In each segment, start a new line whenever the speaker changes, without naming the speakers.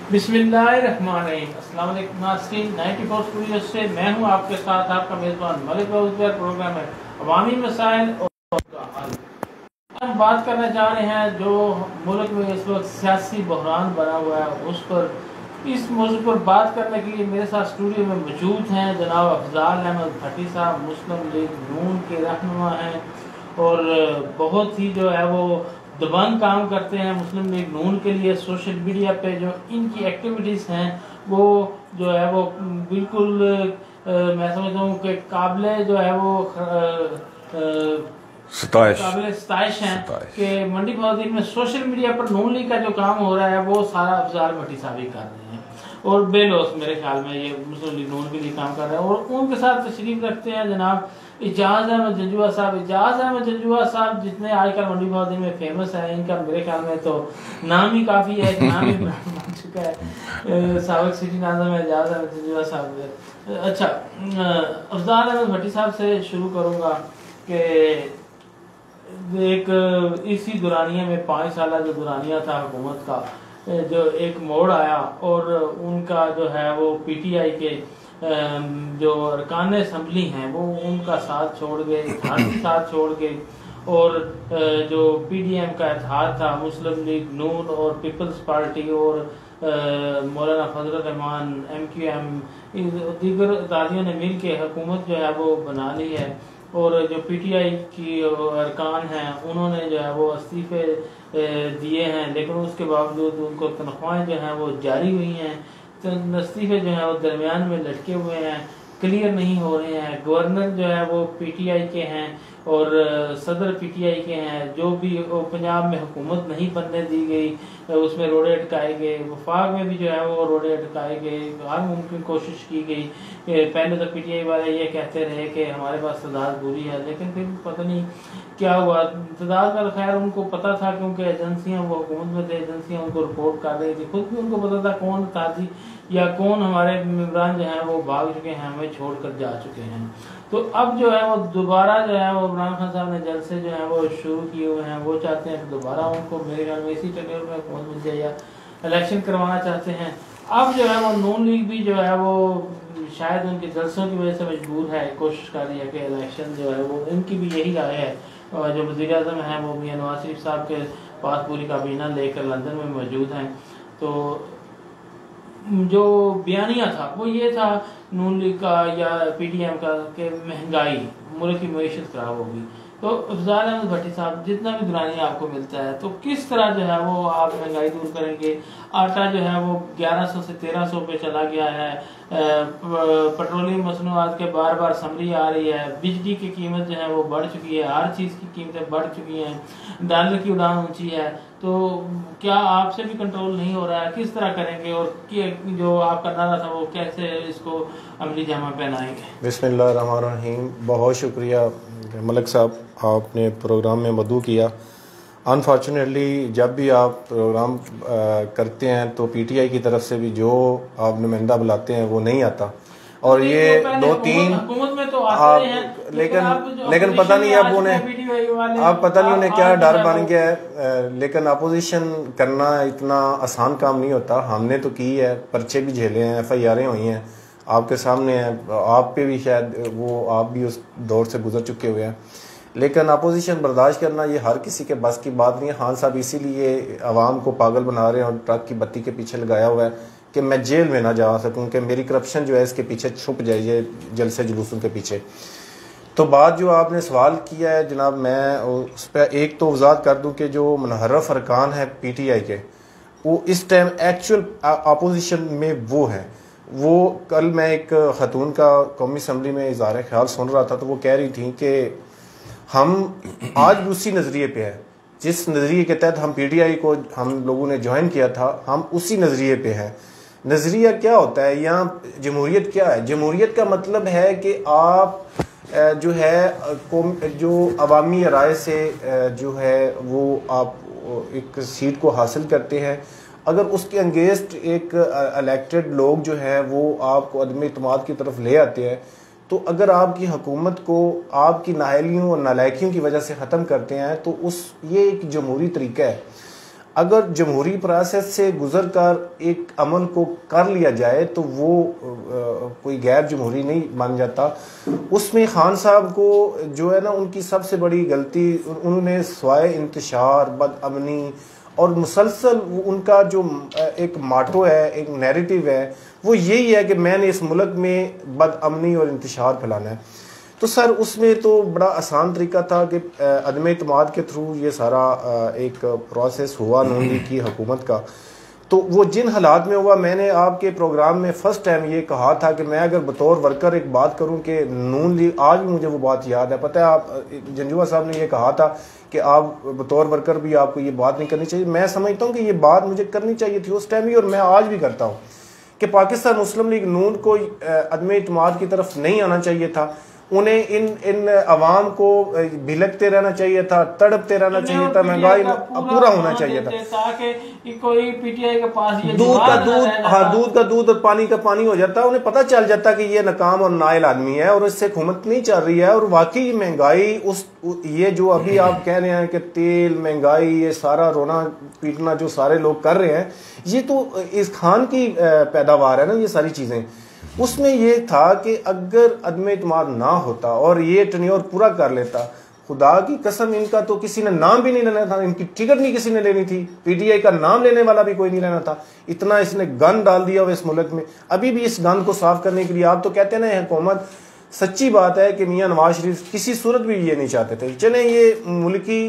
बिस्मिल्लाहिर्रहमानिर्रहीम। अस्सलाम वालेकुम नाज़रीन, 94 स्टूडियो से मैं हूं आपके साथ आपका मेज़बान मलिक उज़ैर। प्रोग्राम है अवामी मसाइल और उनका हल। हम बात करने जा रहे हैं जो मुल्क में इस वक्त सियासी बहरान बना हुआ है उस पर। इस मौजू पर बात करने के लिए मेरे साथ स्टूडियो में मौजूद हैं जनाब अफजाल अहमद भट्टी साहब, मुस्लिम लीग नून के रहनुमा हैं और बहुत ही जो है वो दबंग काम करते हैं मुस्लिम लीग नून के लिए। सोशल मीडिया पे जो इनकी एक्टिविटीज़ हैं वो जो है वो बिल्कुल मैं समझता हूँ कि काबिल जो है वो काबिल सताइश हैं कि मंडी बहादुर में सोशल मीडिया पर नून लीग का जो काम हो रहा है वो सारा अफजाल भट्टी साहब ही कर रहे हैं और बेलोस मेरे ख्याल में ये मुस्लिम लीग नून के लिए काम कर रहे हैं। और उनके साथ तशरीफ रखते हैं जनाब इजाज़ अहमद जंजुआ साहब। इजाज़ अहमद जंजुआ साहब जितने आजकल मंडी बहादुर में फेमस है, इनका मेरे ख्याल में तो नाम ही काफ़ी है, नाम ही बन चुका है। साबिक सिटी नाज़िम है इजाज़ अहमद जंजुआ साहब। अच्छा, अफजाल अहमद भट्टी साहब से शुरू करूँगा कि एक इसी दुरानिया में 5 साल जो दुरानिया था हुकूमत का, जो एक मोड़ आया और उनका जो है वो पीटीआई के जो अरकान असम्बली हैं वो उनका साथ छोड़ गए, इत्तेहाद साथ छोड़ गए और जो पीडीएम का इत्तेहाद था मुस्लिम लीग नून और पीपल्स पार्टी और मौलाना फजल रहमान एमक्यूएम दीगर इत्तेहादियों ने मिल के हुकूमत जो है वो बना ली है। और जो पीटीआई की अरकान हैं उन्होंने जो है वो इस्तीफे दिए हैं, लेकिन उसके बावजूद उनको तनख्वाहें जो हैं वो जारी हुई हैं। तो इस्तीफे जो हैं वो दरमियान में लटके हुए हैं, क्लियर नहीं हो रहे हैं। गवर्नर जो है वो पीटीआई के हैं और सदर पीटीआई के हैं। जो भी पंजाब में हुकूमत नहीं बनने दी गई उसमें रोड़े अटकाए गए, वफाक में भी जो है वो रोड़े अटकाए गए। हर मुमकिन कोशिश की गई। पहले तो पीटीआई वाले ये कहते रहे कि हमारे पास तादाद बुरी है, लेकिन फिर पता नहीं क्या हुआ। तादाद का खैर उनको पता था क्योंकि एजेंसियां वो हुकूमत में थे, एजेंसियां उनको रिपोर्ट कर रही थी। खुद भी उनको पता था कौन ताजी या कौन हमारे मेम्बरान जो हैं वो भाग चुके हैं, हमें छोड़कर जा चुके हैं। तो अब जो है वो दोबारा जो है वो इमरान खान साहब ने जलसे जो है वो शुरू किए हुए हैं। वो चाहते हैं कि दोबारा उनको मेरे ख्याल में इसी टेन्योर में हुकूमत मिल जाए या इलेक्शन करवाना चाहते हैं। अब जो है वो नून लीग भी जो है वो शायद उनके जलसों की वजह से मजबूर है, कोशिश कर रही है कि इलेक्शन जो है वो इनकी भी यही राय है। जो वज़ीर आज़म है वो मियां नवाज शरीफ साहब के पास पूरी काबीना लेकर लंदन में मौजूद हैं। तो जो बयानिया था वो ये था नून लीग का या पीटीएम का कि महंगाई, मुल्क की मईशत खराब होगी। तो अफजाल अहमद भट्टी साहब, जितना भी दुरानिया आपको मिलता है तो किस तरह जो है वो आप महंगाई दूर करेंगे? आटा जो है वो 1100 से 1300 पे चला गया है। पेट्रोलियम मसनूआत के बार बार समरी आ रही है। बिजली की कीमत जो है वो बढ़ चुकी है, हर चीज़ की कीमतें बढ़ चुकी हैं। डॉलर की उड़ान ऊंची है। तो क्या आपसे भी कंट्रोल नहीं हो रहा है? किस तरह करेंगे और जो आपका नारा था वो कैसे इसको अमली जामा पहनाएंगे?
बिस्मिल्लाहिर्रहमानिर्रहीम। बहुत शुक्रिया मलिक साहब, आपने प्रोग्राम में मदऊ किया। अनफॉर्चुनेटली जब भी आप प्रोग्राम करते हैं तो पीटीआई की तरफ से भी जो आप नुमाइंदा बुलाते हैं वो नहीं आता और ये 2-3
हुकूमत में तो आते हैं,
लेकिन पता नहीं अब उन्हें क्या डर बन गया है। लेकिन अपोजिशन करना इतना आसान काम नहीं होता। हमने तो की है, पर्चे भी झेले हैं, FIR हुई हैं, आपके सामने है, आप पे भी शायद वो आप भी उस दौर से गुजर चुके हुए हैं। लेकिन अपोजिशन बर्दाश्त करना ये हर किसी के बस की बात नहीं है। खान साहब इसीलिए आवाम को पागल बना रहे हैं और ट्रक की बत्ती के पीछे लगाया हुआ है कि मैं जेल में ना जा सकूं, कि मेरी करप्शन जो है इसके पीछे छुप जाए, ये जलसे जुलूसों के पीछे। तो बात जो आपने सवाल किया है जनाब, मैं उस पर एक तो वजाहत कर दूं कि जो मुनहरफ अरकान है पीटीआई के, वो इस टाइम एक्चुअल अपोजिशन में वो है। वो कल मैं एक खतून का कौमी असम्बली में इज़हार ख्याल सुन रहा था तो वो कह रही थी कि हम आज उसी नज़रिए पे है जिस नज़रिए के तहत हम पीटीआई को हम लोगों ने ज्वाइन किया था, हम उसी नज़रिए पे हैं। नज़रिया क्या होता है यहाँ? जमहूरियत क्या है? जमहूरियत का मतलब है कि आप जो है जो अवामी राय से जो है वो आप एक सीट को हासिल करते हैं। अगर उसके अगेंस्ट एक इलेक्टेड लोग जो है वो आपको अदम इत्मीनान की तरफ ले आते हैं, तो अगर आपकी हुकूमत को आपकी नाअहलियों और नालायकियों की वजह से ख़त्म करते हैं तो ये एक जमहूरी तरीका है। अगर जमहूरी प्रोसेस से गुजर कर एक अमल को कर लिया जाए तो वो कोई गैर जमहूरी नहीं बन जाता। उसमें खान साहब को जो है ना, उनकी सबसे बड़ी गलती, उन्होंने स्वाय इंतशार, बदअमनी और मुसलसल उनका जो एक माटो है, एक नैरेटिव है, वो यही है कि मैंने इस मुल्क में बदअमनी और इंतशार फैलाना है। तो सर उसमें तो बड़ा आसान तरीका था कि अदम इत्माद के थ्रू ये सारा एक प्रोसेस हुआ नून लीग की हुकूमत का। तो वो जिन हालात में हुआ, मैंने आपके प्रोग्राम में फर्स्ट टाइम ये कहा था कि मैं अगर बतौर वर्कर एक बात करूं कि नून लीग, आज भी मुझे वो बात याद है। पता है, आप जंजुआ साहब ने ये कहा था कि आप बतौर वर्कर भी आपको ये बात नहीं करनी चाहिए। मैं समझता हूँ कि ये बात मुझे करनी चाहिए थी उस टाइम ही, और मैं आज भी करता हूँ कि पाकिस्तान मुस्लिम लीग नून को अदम इत्माद की तरफ नहीं आना चाहिए था। उन्हें इन अवाम को भिलकते रहना चाहिए था, तड़पते रहना चाहिए था, महंगाई पूरा होना चाहिए था,
ताकि कोई पीटीआई के पास ये
दूध का दूध, हाँ दूध का दूध और पानी का पानी हो जाता। उन्हें पता चल जाता कि ये नाकाम और नाइल आदमी है और इससे हुकूमत नहीं चल रही है। और वाकई महंगाई ये जो अभी आप कह रहे हैं कि तेल, महंगाई, ये सारा रोना पीटना जो सारे लोग कर रहे हैं, ये तो इस खान की पैदावार है ना, ये सारी चीजें। उसमें ये था कि अगर अदम इत्माद ना होता और ये टेन्योर पूरा कर लेता, खुदा की कसम इनका तो किसी ने नाम भी नहीं लेना था, इनकी टिकट नहीं किसी ने लेनी थी, पीटीआई का नाम लेने वाला भी कोई नहीं लेना था। इतना इसने गंद डाल दिया हुआ इस मुल्क में। अभी भी इस गंद को साफ करने के लिए आप तो कहते हैं ना हुकूमत, सच्ची बात है कि मियां नवाज शरीफ किसी सूरत भी ये नहीं चाहते थे। चले ये मुल्की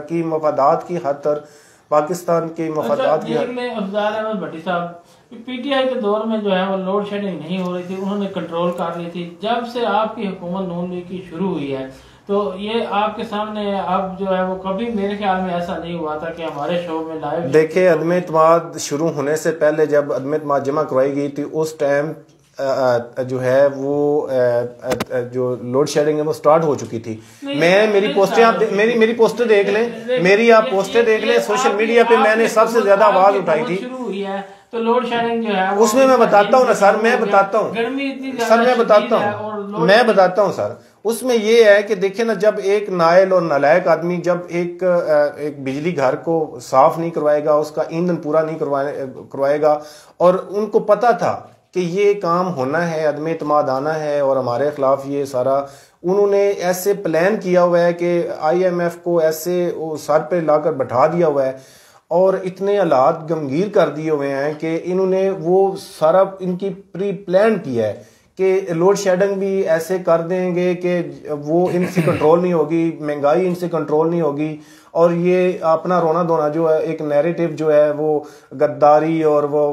की मफादात की खातर, पाकिस्तान के मफादात की
अफजाल भट्टी साहब, पीटीआई के दौर में जो है वो लोड शेडिंग नहीं हो रही थी, उन्होंने कंट्रोल कर ली थी। जब से आपकी हुकूमत नून लीग की शुरू हुई है तो ये आपके सामने अब जो है वो कभी मेरे ख्याल में ऐसा नहीं हुआ था कि हमारे शो में लाइव।
देखिए, अदम इत्माद शुरू होने से पहले जब अदम इत्माद जमा करवाई गई थी, उस टाइम जो है वो जो लोड शेडिंग है वो स्टार्ट हो चुकी थी। मेरी पोस्टें आप मेरी पोस्टें देख लें, मेरी आप पोस्टें देख लें, सोशल मीडिया पे मैंने सबसे ज्यादा आवाज उठाई थी।
शुरू हुई है तो लोड शेडिंग जो है
उसमें मैं बताता हूँ ना सर, मैं बताता हूँ सर, मैं बताता हूँ सर। उसमें ये है कि देखिए ना, जब एक नायल और नालायक आदमी जब एक बिजली घर को साफ नहीं करवाएगा, उसका ईंधन पूरा नहीं करवाएगा, और उनको पता था कि ये काम होना है, अदम इत्माद आना है और हमारे खिलाफ ये सारा, उन्होंने ऐसे प्लान किया हुआ है कि IMF को ऐसे सर पे लाकर बैठा दिया हुआ है और इतने हालात गमगीर कर दिए हुए हैं कि इन्होंने वो सारा इनकी प्री प्लान किया है कि लोड शेडिंग भी ऐसे कर देंगे कि वो इनसे कंट्रोल नहीं होगी, महंगाई इनसे कंट्रोल नहीं होगी, और ये अपना रोना धोना जो है, एक नैरेटिव जो है वो गद्दारी और वो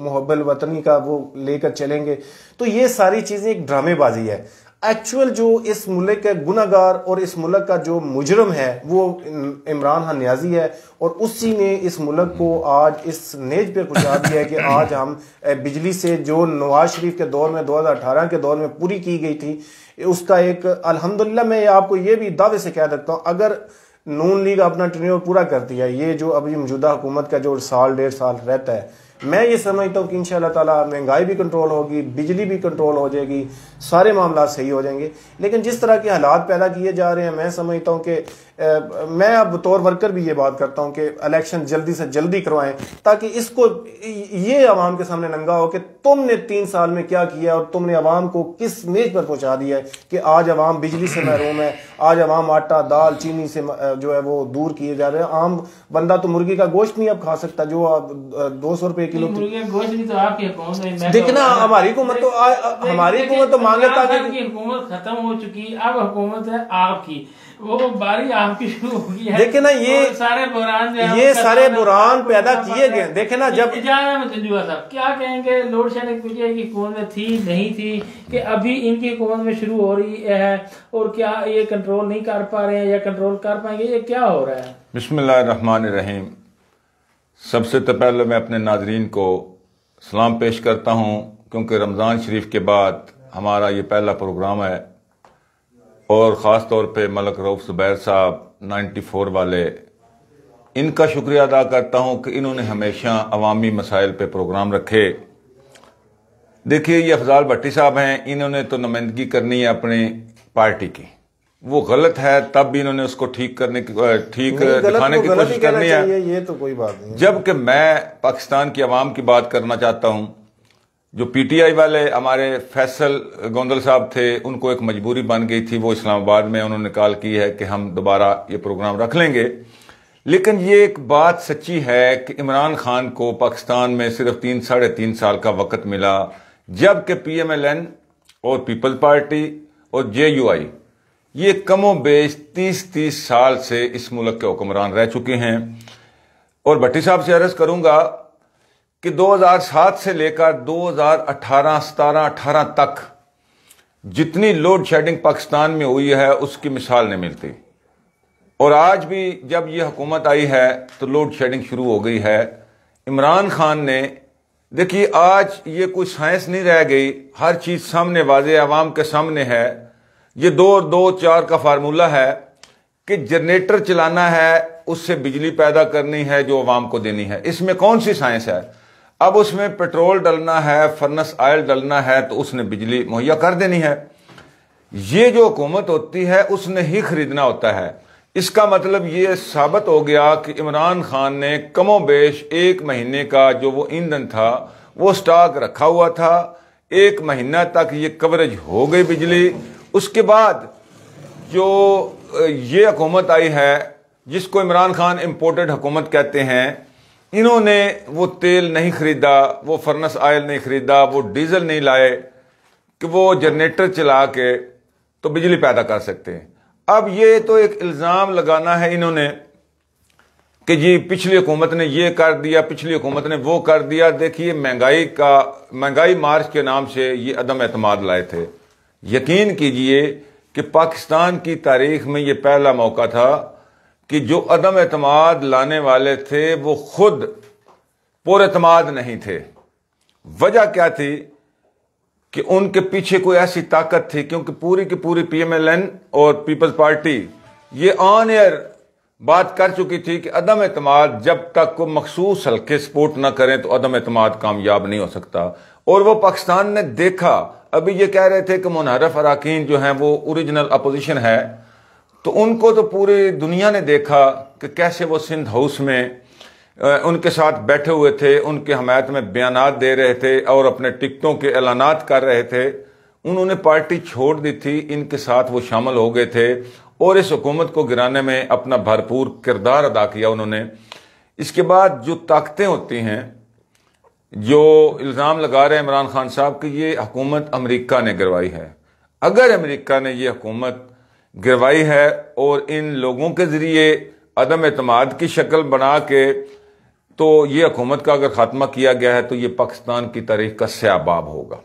मुहब्बल वतनी का वो लेकर चलेंगे। तो ये सारी चीजें एक ड्रामेबाजी है। एक्चुअल जो इस मुल्क के गुनाहगार और इस मुल्क का जो मुजरम है वो इमरान खान नियाजी है, और उसी ने इस मुल्क को आज इस नेज पे पहुंचा दिया है कि आज हम बिजली से जो नवाज शरीफ के दौर में 2018 के दौर में पूरी की गई थी, उसका एक अल्हम्दुलिल्लाह, मैं आपको ये भी दावे से कह सकता हूँ, अगर नून लीग अपना टेन्योर पूरा करती है, ये जो अभी मौजूदा हुकूमत का जो साल 1.5 साल रहता है, मैं ये समझता हूँ कि इंशाअल्लाह ताला महंगाई भी कंट्रोल होगी, बिजली भी कंट्रोल हो जाएगी, सारे मामला सही हो जाएंगे। लेकिन जिस तरह के हालात पैदा किए जा रहे हैं, मैं समझता हूँ कि मैं अब तौर वर्कर भी ये बात करता हूँ कि इलेक्शन जल्दी से जल्दी करवाएं, ताकि इसको ये आवाम के सामने नंगा हो कि तुमने 3 साल में क्या किया और तुमने आवाम को किस मेज पर पहुंचा दिया है कि आज आवाम बिजली से महरूम है, आज आवाम आटा दाल चीनी से जो है वो दूर किए जा रहे हैं। आम बंदा तो मुर्गी का गोश्त नहीं अब खा सकता, जो 200 रुपए किलो। देखना, हमारी हुकूमत तो मांगे
हुकूमत खत्म हो चुकी, अब हुकूमत है आपकी, वो बारी आपकी शुरू होगी है।
देखे ना, ये सारे बुरान पैदा किए गए। देखे ना, जब
जंजुआ साहब क्या कहेंगे, लोड शेडिंग पीटीआई की हुकूमत में थी नहीं थी कि अभी इनकी हुकूमत में शुरू हो रही है, और क्या ये कंट्रोल नहीं कर पा रहे हैं या कंट्रोल कर पाएंगे, ये क्या हो रहा है?
बिस्मिल्लाहिर्रहमानिर्रहीम। सबसे तो पहले मैं अपने नाजरीन को सलाम पेश करता हूँ, क्योंकि रमज़ान शरीफ के बाद हमारा ये पहला प्रोग्राम है, और ख़ास तौर पे मलक रऊफ ज़ुबैर साहब 94 वाले, इनका शुक्रिया अदा करता हूं कि इन्होंने हमेशा अवामी मसाइल पे प्रोग्राम रखे। देखिए, ये अफजाल भट्टी साहब हैं, इन्होंने तो नुमाइंदगी करनी है अपनी पार्टी की, वो गलत है, तब भी इन्होंने उसको ठीक करने की दिखाने की कोशिश करनी है।
ये तो कोई बात नहीं।
जबकि मैं पाकिस्तान की आवाम की बात करना चाहता हूं। जो पीटीआई वाले हमारे फैसल गोंदल साहब थे, उनको एक मजबूरी बन गई थी, वो इस्लामाबाद में उन्होंने कॉल की है कि हम दोबारा ये प्रोग्राम रख लेंगे। लेकिन ये एक बात सच्ची है कि इमरान खान को पाकिस्तान में सिर्फ 3-3.5 साल का वक्त मिला, जबकि PMLN और पीपल्स पार्टी और JUI ये कमो बेश 30 साल से इस मुल्क के हुक्मरान रह चुके हैं। और भट्टी साहब से अर्ज करूंगा कि 2007 से लेकर 2018, 17, 18 तक जितनी लोड शेडिंग पाकिस्तान में हुई है उसकी मिसाल नहीं मिलती। और आज भी जब ये हुकूमत आई है तो लोड शेडिंग शुरू हो गई है। इमरान खान ने, देखिए आज ये कोई साइंस नहीं रह गई, हर चीज सामने वाज़े आवाम के सामने है। ये 2 और 2 4 का फार्मूला है कि जनरेटर चलाना है, उससे बिजली पैदा करनी है जो आवाम को देनी है। इसमें कौन सी साइंस है? अब उसमें पेट्रोल डलना है, फर्नेस ऑयल डलना है तो उसने बिजली मुहैया कर देनी है। ये जो हुकूमत होती है उसने ही खरीदना होता है। इसका मतलब ये साबित हो गया कि इमरान खान ने कमोबेश 1 महीने का जो वो ईंधन था वो स्टॉक रखा हुआ था। 1 महीना तक ये कवरेज हो गई बिजली। उसके बाद जो ये हुकूमत आई है जिसको इमरान खान इंपोर्टेड हुकूमत कहते हैं, इन्होंने वो तेल नहीं खरीदा, वो फर्नेस ऑयल नहीं खरीदा, वो डीजल नहीं लाए कि वो जनरेटर चला के तो बिजली पैदा कर सकते हैं। अब ये तो एक इल्जाम लगाना है इन्होंने कि जी पिछली हुकूमत ने ये कर दिया, पिछली हुकूमत ने वो कर दिया। देखिए महंगाई मार्च के नाम से ये अदम एतमाद लाए थे। यकीन कीजिए कि पाकिस्तान की तारीख में ये पहला मौका था कि जो अदम एतमाद लाने वाले थे वो खुद पुरएतमाद नहीं थे। वजह क्या थी कि उनके पीछे कोई ऐसी ताकत थी, क्योंकि पूरी की पूरी PMLN और पीपल्स पार्टी ये ऑन एयर बात कर चुकी थी कि अदम एतमाद जब तक को मखसूस हल्के सपोर्ट ना करें तो अदम एतमाद कामयाब नहीं हो सकता। और वो पाकिस्तान ने देखा। अभी ये कह रहे थे कि मुनहरफ अराकीन जो हैं वो ओरिजिनल अपोजिशन है, तो उनको तो पूरी दुनिया ने देखा कि कैसे वो सिंध हाउस में उनके साथ बैठे हुए थे, उनके हमायत में बयानात दे रहे थे और अपने टिकटों के ऐलानात कर रहे थे। उन्होंने पार्टी छोड़ दी थी, इनके साथ वो शामिल हो गए थे और इस हुकूमत को गिराने में अपना भरपूर किरदार अदा किया उन्होंने। इसके बाद जो ताकतें होती हैं, जो इल्ज़ाम लगा रहे हैं इमरान खान साहब कि ये हुकूमत अमेरिका ने गिरवाई है। अगर अमेरिका ने ये हुकूमत गिरवाई है और इन लोगों के जरिए अदम एतमाद की शक्ल बना के तो ये हुकूमत का अगर खात्मा किया गया है तो ये पाकिस्तान की तारीख का स्याबाब होगा।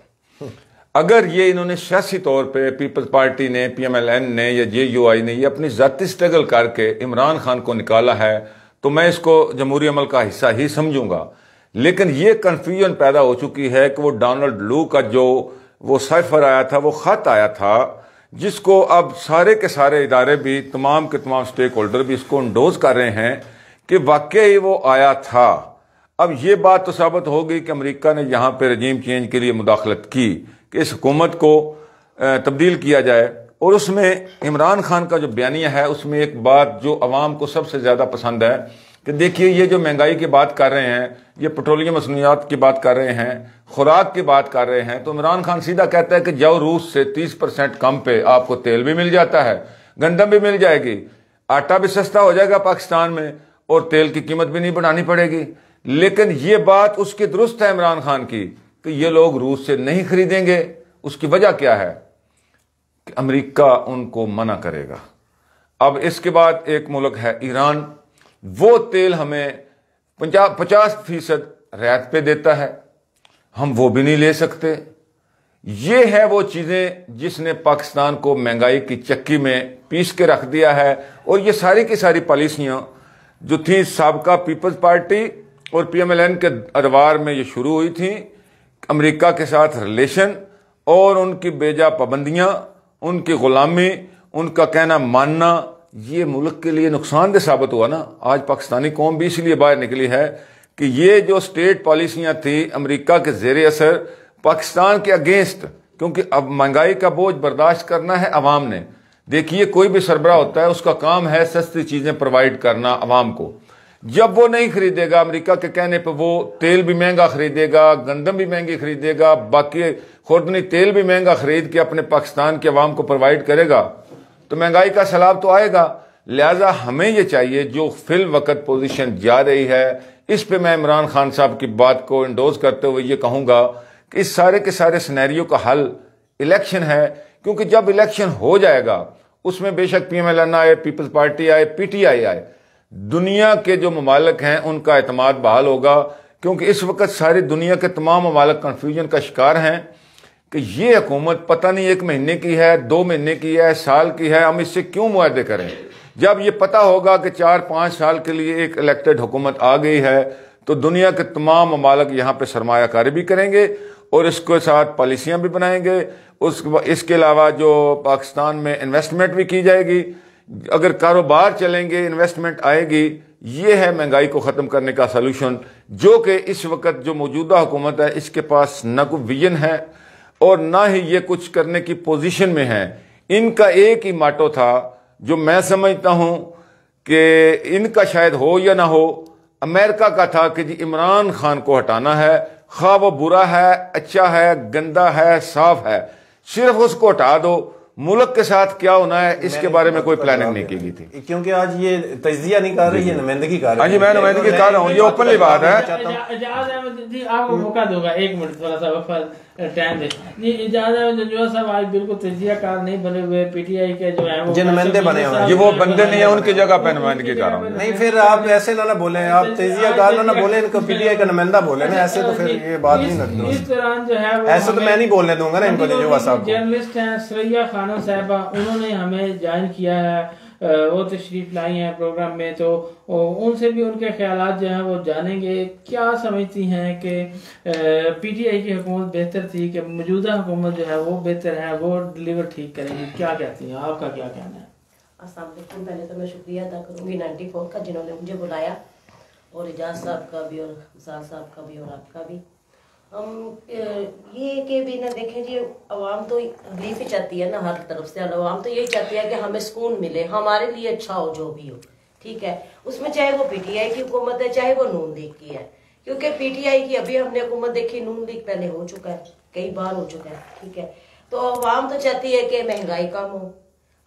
अगर ये इन्होंने सियासी तौर पे पीपल्स पार्टी ने, PMLN ने या JUI ने ये अपनी जाती स्ट्रगल करके इमरान खान को निकाला है तो मैं इसको जमहूरी अमल का हिस्सा ही समझूंगा। लेकिन ये कन्फ्यूजन पैदा हो चुकी है कि वो डोनाल्ड लू का जो वो साइफर आया था, वो खत आया था, जिसको अब सारे के सारे इदारे भी, तमाम के तमाम स्टेक होल्डर भी इसको इंडोज कर रहे हैं कि वाकई वो आया था। अब ये बात तो साबित हो गई कि अमेरिका ने यहाँ पे रजीम चेंज के लिए मुदाखलत की कि इस हुकूमत को तब्दील किया जाए। और उसमें इमरान खान का जो बयानिया है उसमें एक बात जो अवाम को सबसे ज़्यादा पसंद है कि देखिए ये जो महंगाई की बात कर रहे हैं, ये पेट्रोलियम मसनूयात की बात कर रहे हैं, खुराक की बात कर रहे हैं, तो इमरान खान सीधा कहता है कि जाओ रूस से 30% कम पे आपको तेल भी मिल जाता है, गंदम भी मिल जाएगी, आटा भी सस्ता हो जाएगा पाकिस्तान में और तेल की कीमत भी नहीं बढ़ानी पड़ेगी। लेकिन ये बात उसकी दुरुस्त है इमरान खान की कि ये लोग रूस से नहीं खरीदेंगे। उसकी वजह क्या है कि अमेरिका उनको मना करेगा। अब इसके बाद एक मुल्क है ईरान, वो तेल हमें 50% रियायत पे देता है, हम वो भी नहीं ले सकते। ये है वो चीजें जिसने पाकिस्तान को महंगाई की चक्की में पीस के रख दिया है। और ये सारी की सारी पॉलिसियां जो थी साबका पीपल्स पार्टी और PMLN के अदवार में ये शुरू हुई थी, अमेरिका के साथ रिलेशन और उनकी बेजा पाबंदियां, उनकी गुलामी, उनका कहना मानना, ये मुल्क के लिए नुकसानदेह साबित हुआ ना। आज पाकिस्तानी कौम भी इसलिए बाहर निकली है कि ये जो स्टेट पॉलिसियां थी अमेरिका के जेर असर पाकिस्तान के अगेंस्ट, क्योंकि अब महंगाई का बोझ बर्दाश्त करना है अवाम ने, देखिए, कोई भी सरबराह होता है उसका काम है सस्ती चीजें प्रोवाइड करना अवाम को। जब वो नहीं खरीदेगा, अमेरिका के कहने पर वो तेल भी महंगा खरीदेगा, गंदम भी महंगी खरीदेगा, बाकी खुर्दनी तेल भी महंगा खरीद के अपने पाकिस्तान के अवाम को प्रोवाइड करेगा, तो महंगाई का सैलाब तो आएगा। लिहाजा हमें ये चाहिए, जो फिल वक्त पोजीशन जा रही है, इस पे मैं इमरान खान साहब की बात को इंडोज करते हुए ये कहूंगा कि इस सारे के सारे सिनेरियो का हल इलेक्शन है, क्योंकि जब इलेक्शन हो जाएगा उसमें बेशक PMLN आए, पीपल्स पार्टी आए, PTI आए, दुनिया के जो ममालिक हैं उनका एतमाद बहाल होगा, क्योंकि इस वक्त सारी दुनिया के तमाम ममालिक कन्फ्यूजन का शिकार हैं कि ये हुकूमत पता नहीं 1 महीने की है, 2 महीने की है, साल की है, हम इससे क्यों मुआहदे करें। जब ये पता होगा कि 4-5 साल के लिए एक इलेक्टेड हुकूमत आ गई है, तो दुनिया के तमाम ममालिक यहाँ पे सरमायाकारी भी करेंगे और इसके साथ पॉलिसियां भी बनाएंगे। इसके अलावा जो पाकिस्तान में इन्वेस्टमेंट भी की जाएगी, अगर कारोबार चलेंगे, इन्वेस्टमेंट आएगी। ये है महंगाई को ख़त्म करने का सलूशन, जो कि इस वक्त जो मौजूदा हुकूमत है इसके पास न कोई विजन है और ना ही ये कुछ करने की पोजीशन में है। इनका एक ही माटो था, जो मैं समझता हूं कि इनका शायद हो या ना हो, अमेरिका का था कि जी इमरान खान को हटाना है, खा वो बुरा है, अच्छा है, गंदा है, साफ है, सिर्फ उसको हटा दो। मुल्क के साथ क्या होना है इसके बारे में कोई प्लानिंग नहीं की गई थी,
क्योंकि आज ये तजिया नहीं कर रही है, नुमाइंदगी कर रही है।
हाँ जी, मैं नुमाइंदगी कर रहा हूँ, ये ओपनली बात है।
जी आपको मौका दूंगा 1 मिनट, थोड़ा सा टाइम दे जी। इजाजत जंजुआ साहब आज बिल्कुल तजिया कार नहीं बने हुए, PTI के जो है वो
नुमाइंदे बने हुए हैं।
ये वो बंदे नहीं है, उनकी जगह पे नुमाइंदगी कर रहा हूँ।
नहीं, फिर आप ऐसे ना बोले, आप तजिया कार ना बोले, इनको PTI का नुमाइंदा बोले ना, ऐसे तो फिर ये बात नहीं लगती।
इस दौरान जो है
ऐसे तो मैं नहीं बोलने दूंगा ना इनको। जंजुआ साहब
जर्नलिस्ट हैं सरैया खानम साहबा, उन्होंने हमें ज्वाइन किया है, वो तशरीफ लाई हैं प्रोग्राम में, तो उनसे भी उनके ख्यालात जो हैं वो जानेंगे। क्या समझती हैं कि PTI की हुकूमत बेहतर थी कि मौजूदा हुकूमत जो है वो बेहतर है, वो डिलीवर ठीक करेगी, क्या कहती हैं, आपका क्या कहना है?
अस्सलाम वालेकुम। पहले तो मैं शुक्रिया अदा करूँगी 94 का, जिन्होंने मुझे बुलाया, और इजाज साहब का भी और साल साहब का भी और आपका भी। हम ये कि भी ना देखें जी, अवाम तो रिलीफ ही चाहती है ना हर तरफ से। अवाम तो यही चाहती है कि हमें सुकून मिले, हमारे लिए अच्छा हो जो भी हो, ठीक है। उसमें चाहे वो PTI की हुकूमत है, चाहे वो नून लीग की है, क्योंकि PTI की अभी हमने हुकूमत देखी, नून लीग पहले हो चुका है, कई बार हो चुका है, ठीक है। तो अवाम तो चाहती है कि महंगाई कम हो,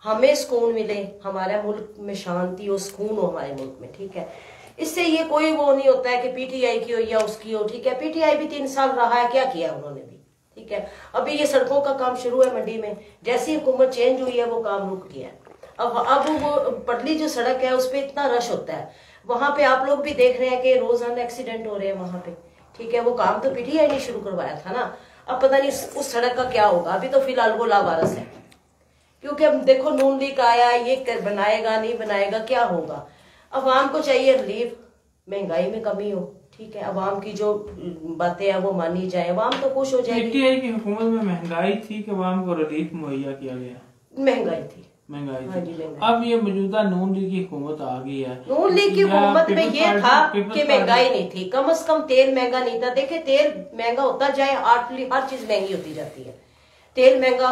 हमें सुकून मिले, हमारे मुल्क में शांति हो, सुकून हो हमारे मुल्क में, ठीक है। इससे ये कोई वो नहीं होता है कि PTI की हो या उसकी हो, ठीक है। PTI भी 3 साल रहा है, क्या किया उन्होंने भी, ठीक है। अभी ये सड़कों का काम शुरू है मंडी में, जैसी हुकूमत चेंज हुई है वो काम रुक गया। अब वो पटली जो सड़क है उस पर इतना रश होता है, वहां पे आप लोग भी देख रहे हैं कि रोजाना एक्सीडेंट हो रहे हैं वहां पे, ठीक है। वो काम तो PTI ने शुरू करवाया था ना, अब पता नहीं उस सड़क का क्या होगा। अभी तो फिलहाल वो लावारस है, क्योंकि अब देखो नून लीग आया, ये बनाएगा नहीं बनाएगा, क्या होगा। अवाम को चाहिए रिलीफ, महंगाई में कमी हो, ठीक है। अवाम की जो बातें हैं वो मानी जाए, अवाम तो खुश हो जाएगी।
PTI की हुकूमत में महंगाई थी कि अवाम को रिलीफ मुहैया किया गया?
महंगाई थी,
महंगाई
हाँ
थी।
जी, महंगाई।
अब ये मौजूदा नून लीग की हुकूमत आ गई है,
नून लीग की हुकूमत में ये था कि महंगाई नहीं थी, कम से कम तेल महंगा नहीं था। देखिए तेल महंगा होता जाए, हर चीज महंगी होती जाती है। तेल महंगा,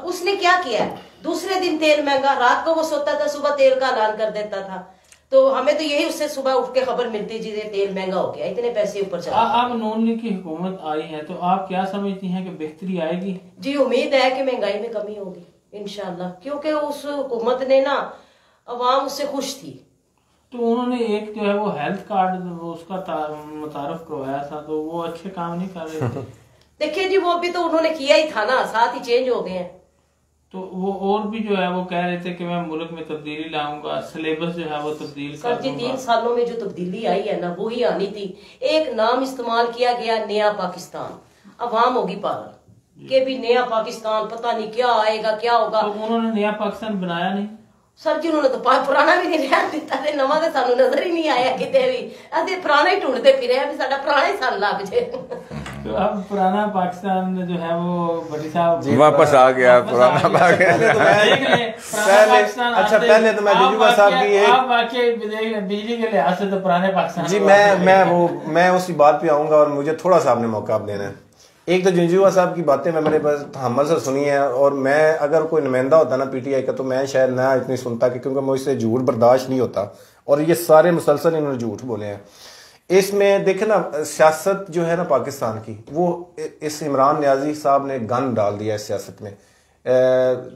उसने क्या किया है, दूसरे दिन तेल महंगा, रात को वो सोता था, सुबह तेल का ऐलान कर देता था। तो हमें तो यही उससे सुबह उठ के खबर मिलती जी तेल महंगा हो गया, इतने पैसे ऊपर चला।
अब नून लीग की हुकूमत आई है, तो आप क्या समझती हैं कि बेहतरी आएगी? जी
उम्मीद है कि महंगाई में कमी होगी इंशाल्लाह, क्योंकि उस हुकूमत ने ना अवाम उससे खुश थी।
तो उन्होंने एक जो है वो हेल्थ कार्ड उसका मुतारफ करवाया था, तो वो अच्छे काम नहीं कर रहे थे।
देखिए जी वो भी तो उन्होंने किया ही था ना, साथ ही चेंज हो गए हैं।
तो वो और भी जो है वो कह रहे थे कि मैं मुल्क में तब्दीली लाऊंगा, सिलेबस जो है वो तब्दील कर दूंगा।
3 सालों में जो तब्दीली आई है ना, वो ही आनी थी। एक नाम इस्तेमाल किया गया, नया पाकिस्तान। अवाम होगी पागल कि भी नया पाकिस्तान, पता नहीं क्या आएगा क्या होगा।
तो उन्होंने नया पाकिस्तान बनाया नहीं
सर जी, उन्होंने तो पुराना भी नहीं रहन दिता, नवा तो सानू नजर ही नहीं आया किते भी। अभी पुराना ही ढूंढते फिरे हैं, साडा पुराना ही सन लग जाए।
तो अब पुराना पाकिस्तान जो है वो भट्टी साहब
वापस आ गया, पुराना आ गया।
अच्छा पहले तो मैं जंजुआ साहब की
आप वाकई बिजली के लिहाज से तो पुराने पाकिस्तान
जी, मैं उसी बात पे आऊंगा और मुझे थोड़ा सा आपने मौका देना है। एक तो जुंजुआ साहब की बातें मैं मेरे पास तहम्मुल से सुनी है, और मैं अगर कोई नुमाइंदा होता ना पीटीआई का तो मैं शायद ना इतनी सुनता, क्योंकि मुझसे झूठ बर्दाश्त नहीं होता, और ये सारे मुसलसल इन्होंने झूठ बोले हैं। इसमें देखे ना, सियासत जो है ना पाकिस्तान की, वो इस इमरान न्याजी साहब ने गन डाल दिया है सियासत में।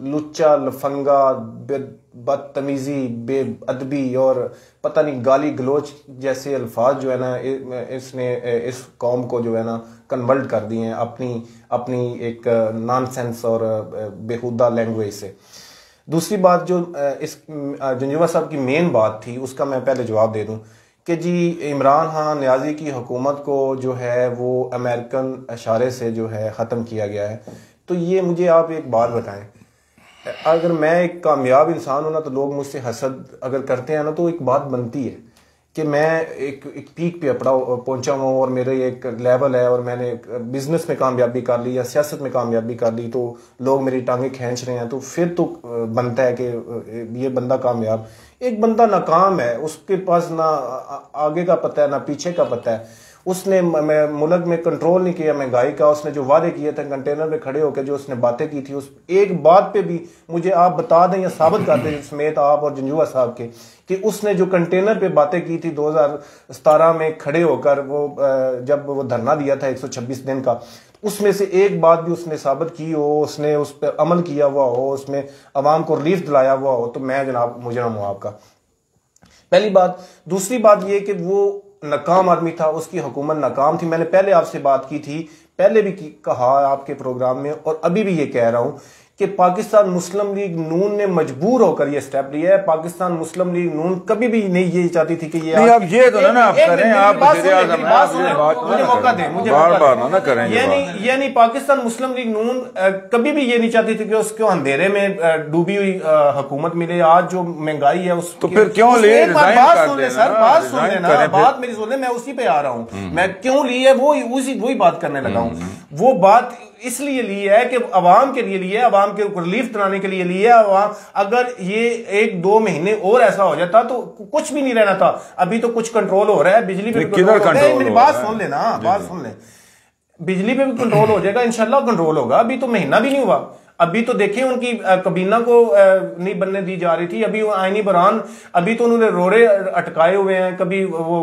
लुच्चा, लफंगा, बदतमीजी, बेअदबी और पता नहीं गाली गलोच जैसे अल्फाज जो है ना इसने इस कौम को जो है ना कन्वर्ट कर दिए हैं अपनी एक नॉनसेंस और बेहुदा लैंग्वेज से। दूसरी बात जो इस जुंजुआ साहब की मेन बात थी उसका मैं पहले जवाब दे दूं कि जी इमरान खान न्याजी की हुकूमत को जो है वो अमेरिकन इशारे से जो है ख़त्म किया गया है। तो ये मुझे आप एक बात बताएं, अगर मैं एक कामयाब इंसान हूं ना तो लोग मुझसे हसद अगर करते हैं ना तो एक बात बनती है कि मैं एक पीक पे पहुंचा हुआ हूँ और मेरे एक लेवल है और मैंने बिजनेस में कामयाबी कर ली या सियासत में कामयाबी कर ली तो लोग मेरी टांगे खींच रहे हैं, तो फिर तो बनता है कि ये बंदा कामयाब। एक बंदा नाकाम है, उसके पास ना आगे का पता है ना पीछे का पता है, उसने मुल्क में कंट्रोल नहीं किया महंगाई का, उसने जो वादे किए थे कंटेनर में खड़े होकर जो उसने बातें की थी, उस एक बात पे भी मुझे आप बता दें या साबित कर दें समेत आप और जुंजुआ साहब के कि उसने जो कंटेनर पे बातें की थी 2017 में खड़े होकर वो जब वो धरना दिया था 126 दिन का, उसमें से एक बात भी उसने साबित की हो, उसने उस पर अमल किया हुआ हो, उसमें अवाम को रिलीफ दिलाया हुआ हो, तो मैं जनाब मुजरम हूं आपका। पहली बात। दूसरी बात ये कि वो नाकाम आदमी था, उसकी हुकूमत नाकाम थी। मैंने पहले आपसे बात की थी, पहले भी कहा आपके प्रोग्राम में और अभी भी ये कह रहा हूं कि पाकिस्तान मुस्लिम लीग नून ने मजबूर होकर ये स्टेप लिया है। पाकिस्तान मुस्लिम लीग नून कभी भी नहीं ये चाहती थी कि ये
नहीं, अब ये तो ना आप करें, आप
मुझे मौका दें, मुझे
बार ना करें।
ये नहीं पाकिस्तान मुस्लिम लीग नून कभी भी ये नहीं चाहती थी कि उसको अंधेरे में डूबी हुई हुकूमत मिले। आज जो महंगाई है उस
तो फिर क्यों ले
बात सुन ले सर, बात सुन लेना, बात मेरी सुन ले, मैं उसी पे आ रहा हूं। मैं क्यों ली है वही बात करने लगा हूं। वो बात इसलिए ली है कि अवाम के लिए ली है, अवाम के रिलीफ दिलाने के लिए ली है। अवाम अगर ये 1-2 महीने और ऐसा हो जाता तो कुछ भी नहीं रहना था। अभी तो कुछ कंट्रोल हो रहा है, बिजली पे कंट्रोल। मेरी बात सुन लेना, बात सुन ले। बिजली पे भी कंट्रोल हो जाएगा, इंशाल्लाह कंट्रोल होगा। अभी तो महीना भी नहीं हुआ। अभी तो देखिए उनकी कबीना को नहीं बनने दी जा रही थी। अभी वो आईनी बरान, अभी तो उन्होंने रोड़े अटकाए हुए हैं, कभी वो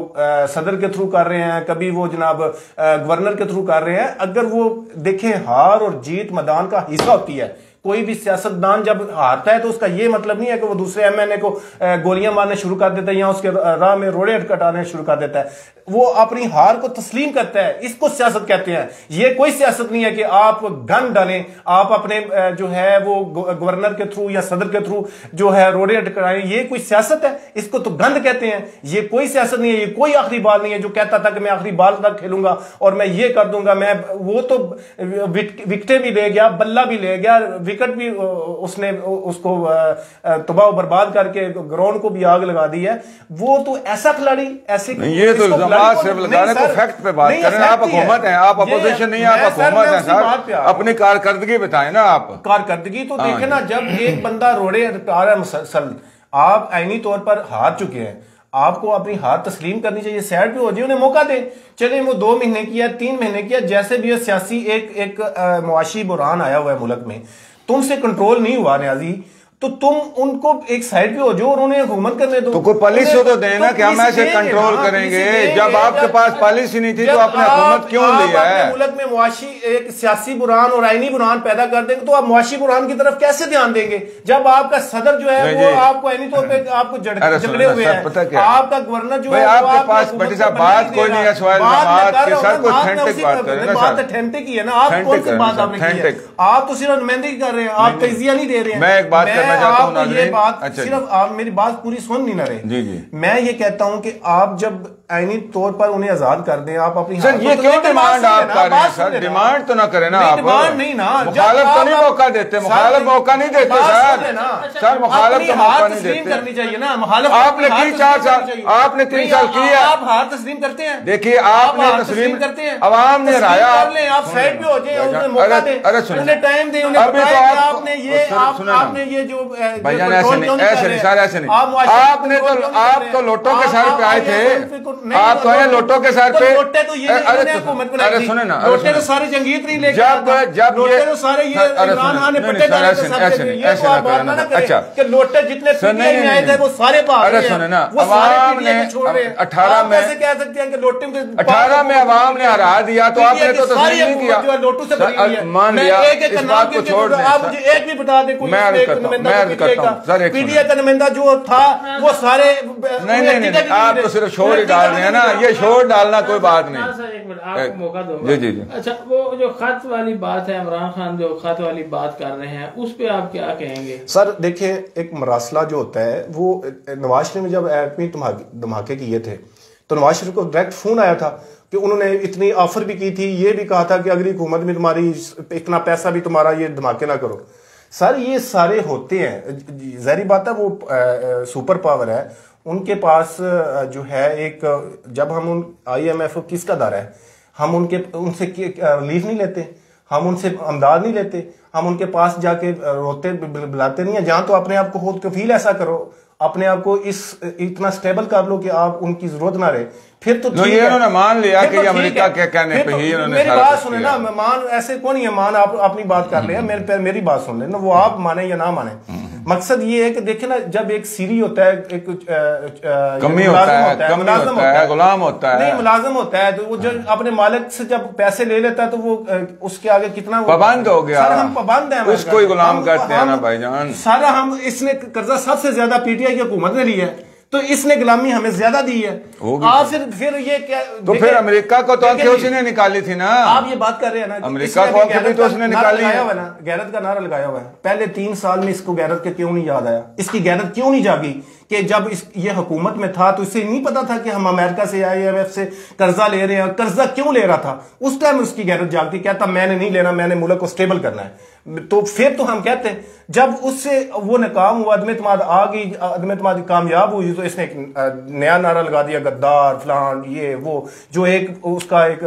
सदर के थ्रू कर रहे हैं, कभी वो जनाब गवर्नर के थ्रू कर रहे हैं। अगर वो देखें हार और जीत मैदान का हिस्सा होती है। कोई भी सियासतदान जब हारता है तो उसका ये मतलब नहीं है कि वो दूसरे एमएनए को गोलियां मारने शुरू कर देता है या उसके राह में रोड़े अटकाने शुरू कर देता है। वो अपनी हार को तस्लीम करता है, इसको सियासत कहते हैं। ये कोई सियासत नहीं है कि आप गन डालें, आप अपने जो है वो गवर्नर के थ्रू या सदर के थ्रू जो है रोड़े अटकाएं। ये कोई सियासत है? इसको तो गंद कहते हैं। ये कोई सियासत नहीं है, ये कोई आखिरी बाल नहीं है जो कहता था कि मैं आखिरी बाल तक खेलूंगा और मैं ये कर दूंगा। मैं वो तो विकेटें भी ले गया, बल्ला भी ले गया, विकेट भी उसने उसको तबाह बर्बाद करके ग्राउंड को भी आग लगा दी है। वो तो ऐसा खिलाड़ी ऐसे
ये तो जमात से लगाने को फैक्ट पे बात कर रहे हैं। आप हुकूमत हैं, आप अपोजिशन नहीं है, आप हुकूमत हैं सर। अपनी कारकर्दगी बताएं ना। आप कारकर्दगी
तो देखें ना, जब एक बंदा रोड़े अटका रहा है मुसलसल, आप आईनी तौर पर हार चुके हैं, आपको अपनी हार तस्लीम करनी चाहिए, साइड पे हो जाए, उन्हें मौका दें। चले वो 2 महीने किया, 3 महीने किया, जैसे भी सियासी एक मुआशी बुरहान आया हुआ है मुल्क में, तुमसे कंट्रोल नहीं हुआ न्याजी, तो तुम उनको एक साइड पे हो जाओ और उन्हें हुकूमत करने दो।
तो कोई पॉलिसी तो देना कि हम ऐसे कंट्रोल करेंगे। जब आपके पास पॉलिसी नहीं थी तो आपने हुकूमत क्यों लिया है?
मुल्क में मुआशी एक सियासी बुरहान और आईनी बुरहान पैदा कर देंगे तो आप मुआशी बुरहान की तरफ कैसे ध्यान देंगे? जब आपका सदर जो है वो आपको आईनी तौर पे आपको झगड़े हुए हैं, आपका गवर्नर जो है
आपके पास बड़ी साहब बात कोई नहीं है,
बात अथेंटिक ही है ना। आप कौन सी बात आपने की है? आप तो सिर्फ नुमाइंदगी कर रहे हैं, आप तजिया नहीं दे रहे हैं।
मैं एक बात
आप ये बात सिर्फ आप मेरी बात पूरी सुन नहीं ना रहे। मैं ये कहता हूं कि आप जब आईनी तौर पर उन्हें आजाद कर दें, आप अपनी
सर ये क्यों डिमांड आप कर रहे हैं? सर डिमांड तो ना करें ना आप।
डिमांड नहीं ना,
मुखालफ तो नहीं मौका देते, मुखालफ मौका नहीं देते सर। सर मुखालफ तो मौका नहीं देते,
करनी चाहिए ना। मुखालफ
आपने 3 साल आपने 3 साल किया,
आप हार तस्लीम करते हैं।
देखिए आपने तस्लीम करते हैं, अवाम ने हराया,
आप साइड पे हो जाए, उन्हें मौका दें, उन्हें टाइम दें, उन्हें आपने ये जो
भैया ऐसे नहीं सर, ऐसे नहीं। आपने तो आप तो लोटों के सर पे आए थे। आप तो लोटो के सर पे,
लोटे तो ये हुकूमत बनाई थी,
सुने ना,
लोटे तो सारे जंगीत नहीं लेके
जब
लोटे तो सारे ये इमरान खान ने पट्टे डाले थे सबसे। ये तो आप बात ना करें कि लोटे जितने पीटीआई में आए थे वो सारे भाग रहे हैं।
सुने ना,
वो सारे पीटीआई छोड़ रहे हैं।
18 में
कैसे कह सकते हैं कि लोटे में
18 में अवाम ने हरा दिया तो आपने तो तस्लीम नहीं किया।
जो लोटू से भरी हुई है,
मान लिया, इस बात को छोड़ दें।
आप मुझे एक भी बता दें कोई पीटीआई का नुमाइंदा जो था वो सारे
नहीं, आप तो सिर्फ शोर ही डाल रहे हैं ना, ये शोर डालना कोई बात नहीं।
एक मिनट आपको मौका दूंगा।
जी।
अच्छा, वो जो खत वाली बात है, इमरान खान जो खत वाली बात कर रहे हैं उस पे आप क्या कहेंगे?
सर देखिए, एक मरासला जो होता है वो नवाज शरीफ ने जब एटमी धमाके किए थे तो नवाज शरीफ को डायरेक्ट फोन आया था कि उन्होंने इतनी ऑफर भी की थी, ये भी कहा था कि अगली हुकूमत में तुम्हारी इतना पैसा भी तुम्हारा ये धमाके ना करो। सर ये सारे होते हैं, ज़ाहिर बात है वो सुपर पावर है उनके पास जो है एक, जब हम उन IMF किसका दारा है, हम उनसे रिलीफ नहीं लेते, हम उनसे अमदाद नहीं लेते, हम उनके पास जाके रोते बुलाते नहीं है। जहां तो अपने आप को खुद कफील ऐसा करो, अपने आप को इतना स्टेबल कर लो कि आप उनकी जरूरत ना रहे, फिर तो ठीक है।
उन्होंने मान लिया कि अमेरिका के कहने पे ही उन्होंने
मेरी बात सुने ना, मान ऐसे कौन है, मान आप अपनी बात कर ले, मेरी बात सुन ले ना, वो आप माने या ना माने। मकसद ये है कि देखे ना, जब एक सीरी होता है, एक
कमी होता है, गुलाम होता है,
नहीं मुलाजिम होता है, तो वो जो अपने मालिक से जब पैसे ले लेता है तो वो उसके आगे कितना
पाबंद हो गया।
सर हम पाबंद हैं,
उसको ही गुलाम करते हैं ना भाईजान।
सारा हम, इसने कर्जा सबसे ज्यादा पीटीआई की हुकूमत ने लिया है, तो इसने गुलामी हमें ज्यादा दी है। फिर ये क्या,
तो फिर अमेरिका को तो आंखें उसने निकाली थी ना।
आप ये बात कर रहे हैं ना,
अमेरिका को आंखें भी तो उसने निकाली है
ना, गैरत का नारा लगाया हुआ है। पहले 3 साल में इसको गैरत के क्यों नहीं याद आया, इसकी गैरत क्यों नहीं जागी कि जब ये हुकूमत में था तो इसे नहीं पता था कि हम अमेरिका से IMF से कर्जा ले रहे हैं, कर्जा क्यों ले रहा था, उस टाइम उसकी गैरत जागती, कहता मैंने नहीं लेना, मैंने मुल्क को स्टेबल करना है। तो फिर तो हम कहते हैं जब उससे वो नाकाम हुआ, अदम-ए-इत्तेमाद आ गई, अदम-ए-इत्तेमाद कामयाब हुई, तो इसने एक नया नारा लगा दिया, गद्दार फलान ये वो, जो एक उसका एक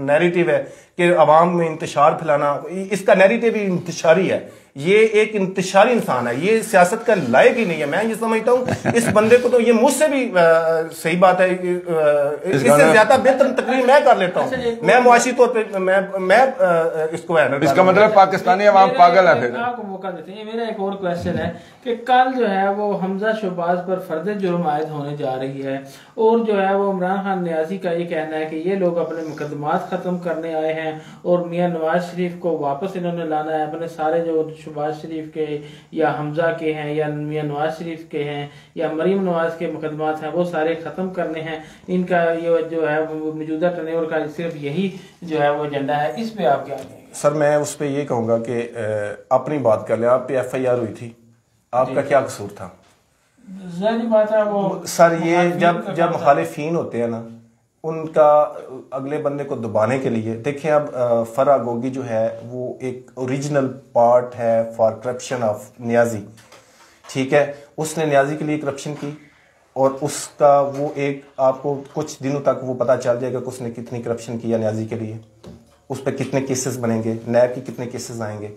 नैरेटिव है कि अवाम में इंतशार फैलाना, इसका नैरेटिव भी इंतशारी है, ये एक इंतशारी इंसान है, ये सियासत का लायक ही नहीं है। मैं ये समझता हूँ इस बंदे को तो, ये मुझसे भी सही बात है, इससे ज्यादा बेहतर तकरीर मैं कर लेता हूँ, मैं मुआशी तौर पर मैं इसको
इसका मतलब पाकिस्तानी अवाम पागल है। फिर
आपको मौका देते हैं। मेरा एक और क्वेश्चन है कि कल जो है वो हमजा शहबाज पर फर्द जुर्म आयद होने जा रही है, और जो है वो इमरान खान न्याजी का ये कहना है कि ये लोग अपने मुकदमात खत्म करने आए हैं और मियां नवाज शरीफ को वापस इन्होंने लाना है, अपने सारे जो शहबाज शरीफ के या हमजा के हैं या मियां नवाज शरीफ के हैं या मरीम नवाज के मुकदमात हैं वो सारे खत्म करने हैं। इनका ये जो है मौजूदा टर्नओवर का सिर्फ यही जो है वो एजेंडा है। इस पे आप क्या कहेंगे?
सर मैं उस पर यह कहूंगा कि अपनी बात कर ले, आप पे FIR हुई थी, आपका क्या कसूर था?
बात है वो
सर ये जब मुखालिफिन होते हैं ना, उनका अगले बंदे को दबाने के लिए, देखें अब फरा गोगी जो है वो एक ओरिजिनल पार्ट है फॉर करप्शन ऑफ न्याजी, ठीक है, उसने न्याजी के लिए करप्शन की और उसका वो एक आपको कुछ दिनों तक वो पता चल जाएगा कि उसने कितनी करप्शन किया न्याजी के लिए, उस पर कितने केसेस बनेंगे, नैब के कितने केसेस आएंगे।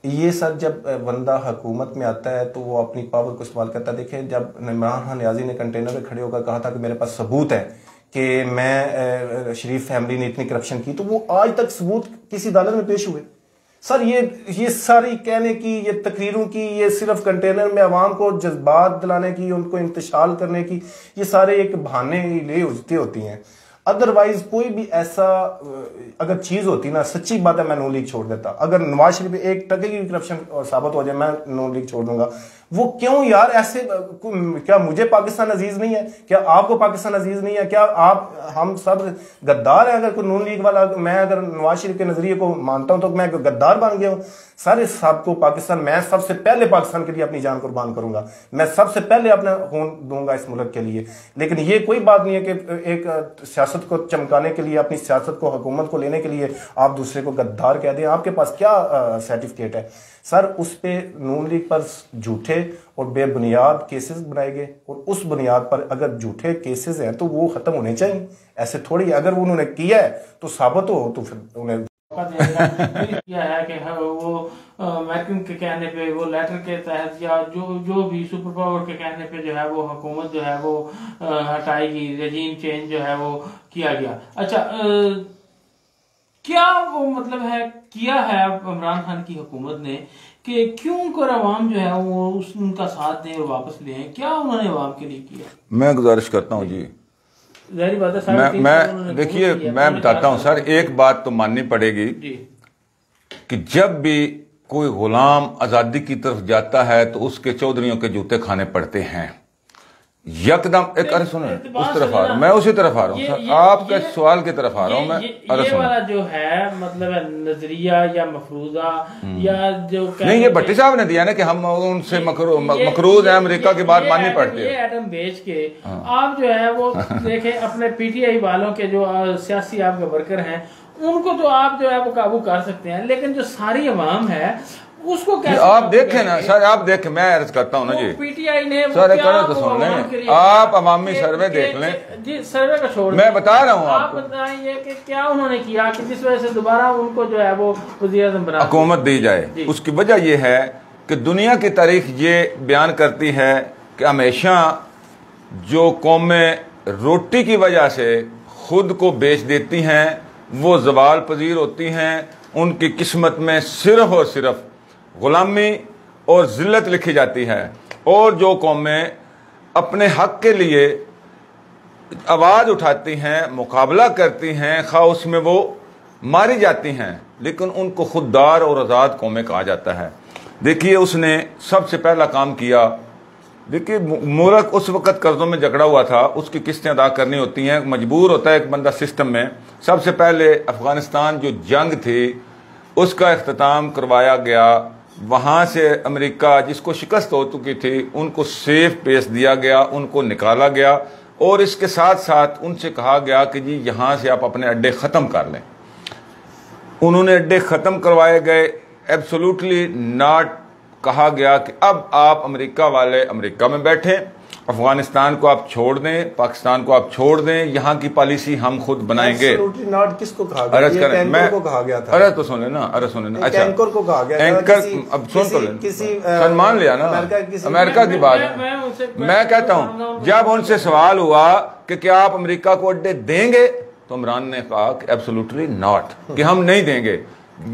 ये सब जब बंदा हुकूमत में आता है तो वो अपनी पावर को इस्तेमाल करता है। देखें जब इमरान खान न्याजी ने कंटेनर में खड़े होकर कहा था कि मेरे पास सबूत है कि मैं शरीफ फैमिली ने इतनी करप्शन की, तो वो आज तक सबूत किसी अदालत में पेश हुए? सर ये सारी कहने की, ये तकरीरों की, ये सिर्फ कंटेनर में आवाम को जज्बात दिलाने की, उनको इंतशाल करने की, ये सारे एक बहाने ले होती हैं। अदरवाइज कोई भी ऐसा अगर चीज होती ना, सच्ची बात है मैं नून लीग छोड़ देता। अगर नवाज शरीफ 1 टके की करप्शन साबित हो जाए मैं नून लीग छोड़ दूंगा। वो क्यों यार ऐसे, क्या मुझे पाकिस्तान अजीज नहीं है? क्या आपको पाकिस्तान अजीज नहीं है? क्या आप हम सब गद्दार हैं? अगर कोई नून लीग वाला, मैं अगर नवाज शरीफ के नजरिए को मानता हूं तो मैं गद्दार बन गया हूं? सारे सबको पाकिस्तान, मैं सबसे पहले पाकिस्तान के लिए अपनी जान कुर्बान करूंगा, मैं सबसे पहले अपना खून दूंगा इस मुल्क के लिए। लेकिन ये कोई बात नहीं है कि एक सियासत को चमकाने के लिए, अपनी सियासत को, हुकूमत को लेने के लिए आप दूसरे को गद्दार कह दें। आपके पास क्या सर्टिफिकेट है? सर उस पे नून लीग पर झूठे और बेबुनियाद केसेस बनाए गए और उस बुनियाद पर अगर झूठे केसेस हैं तो वो खत्म होने चाहिए। ऐसे थोड़ी, अगर उन्होंने किया है तो साबित हो तो फिर उन्हें
किया है कि वो अमेरिकन के कहने पे, वो लेटर के तहत या जो भी सुपर पावर के कहने पे जो है वो हुकूमत जो है वो हटाएगी, रेजीम चेंज जो है वो किया गया। अच्छा, क्या वो मतलब है किया है इमरान खान की हुकूमत ने कि क्यों कर अवाम जो है वो उनका साथ दें और वापस ले आए? क्या उन्होंने अवाम के लिए किया?
मैं गुजारिश करता हूँ जी,
जाहिर बात है
मैं देखिए, मैं बताता हूँ सर, एक बात तो माननी पड़ेगी कि जब भी कोई गुलाम आजादी की तरफ जाता है तो उसके चौधरियों के जूते खाने पड़ते हैं यकदम। एक अरे सुनो, उस तरफ आ रहा हूँ मैं, उसी तरफ आ रहा हूँ सर, आपके सवाल की तरफ आ रहा हूँ मैं।
ये वाला जो है मतलब नजरिया या मफरूजा या जो
नहीं, ये भट्टी साहब ने दिया ना कि हम उनसे मकरूज है, अमेरिका की बात माननी पड़ती है।
ये एटम बेच के आप जो है वो देखें अपने पीटीआई वालों के जो सियासी आपके वर्कर हैं उनको तो आप जो है वो काबू कर सकते हैं, लेकिन जो सारी अवाम है उसको कैसे
आप देखें ना सर, आप देखें, मैं अर्ज करता हूँ ना जी,
पीटीआई ने
सर करो तो सुन लें, आप अवामी सर्वे देख लें
जी, सर्वे का छोड़,
मैं बता रहा हूँ
आप बताइए कि क्या उन्होंने किया कि जिस वजह से दोबारा उनको जो है वो वज़ीर-ए-आज़म बना
हुकूमत दी जाए। उसकी वजह यह है कि दुनिया की तारीख ये बयान करती है कि हमेशा जो कौमें रोटी की वजह से खुद को बेच देती हैं वो ज़वाल पजीर होती हैं, उनकी किस्मत में सिर्फ और सिर्फ गुलामी और जिल्लत लिखी जाती है। और जो कौमें अपने हक के लिए आवाज़ उठाती हैं, मुकाबला करती हैं, खा उसमें वो मारी जाती हैं, लेकिन उनको खुददार और आज़ाद कौमें कहा जाता है। देखिए, उसने सबसे पहला काम किया, देखिए मुल्क उस वक़्त कर्ज़ों में जकड़ा हुआ था, उसकी किस्तें अदा करनी होती हैं, मजबूर होता है एक बंदा सिस्टम में। सबसे पहले अफ़गानिस्तान जो जंग थी उसका इख्तिताम करवाया गया, वहाँ से अमेरिका जिसको शिकस्त हो चुकी थी उनको सेफ पेश दिया गया, उनको निकाला गया और इसके साथ साथ उनसे कहा गया कि जी यहाँ से आप अपने अड्डे ख़त्म कर लें। उन्होंने अड्डे ख़त्म करवाए गए, एब्सोल्युटली नॉट कहा गया कि अब आप अमेरिका वाले अमेरिका में बैठें, अफगानिस्तान को आप छोड़ दें, पाकिस्तान को आप छोड़ दें, यहाँ की पॉलिसी हम खुद बनाएंगे।
नॉट किसको कहा गया?
अर्ज करें, मैं
को कहा गया था।
अरे तो सुन लेना, अरे सुन लेना। अच्छा,
एंकर को कहा गया,
एंकर अब सुन तो लेना, सम्मान लिया ना अमेरिका की बात। मैं कहता हूँ जब उनसे सवाल हुआ कि क्या आप अमेरिका को अड्डे देंगे तो इमरान ने कहा कि एब्सोल्युटली नॉट, कि हम नहीं देंगे।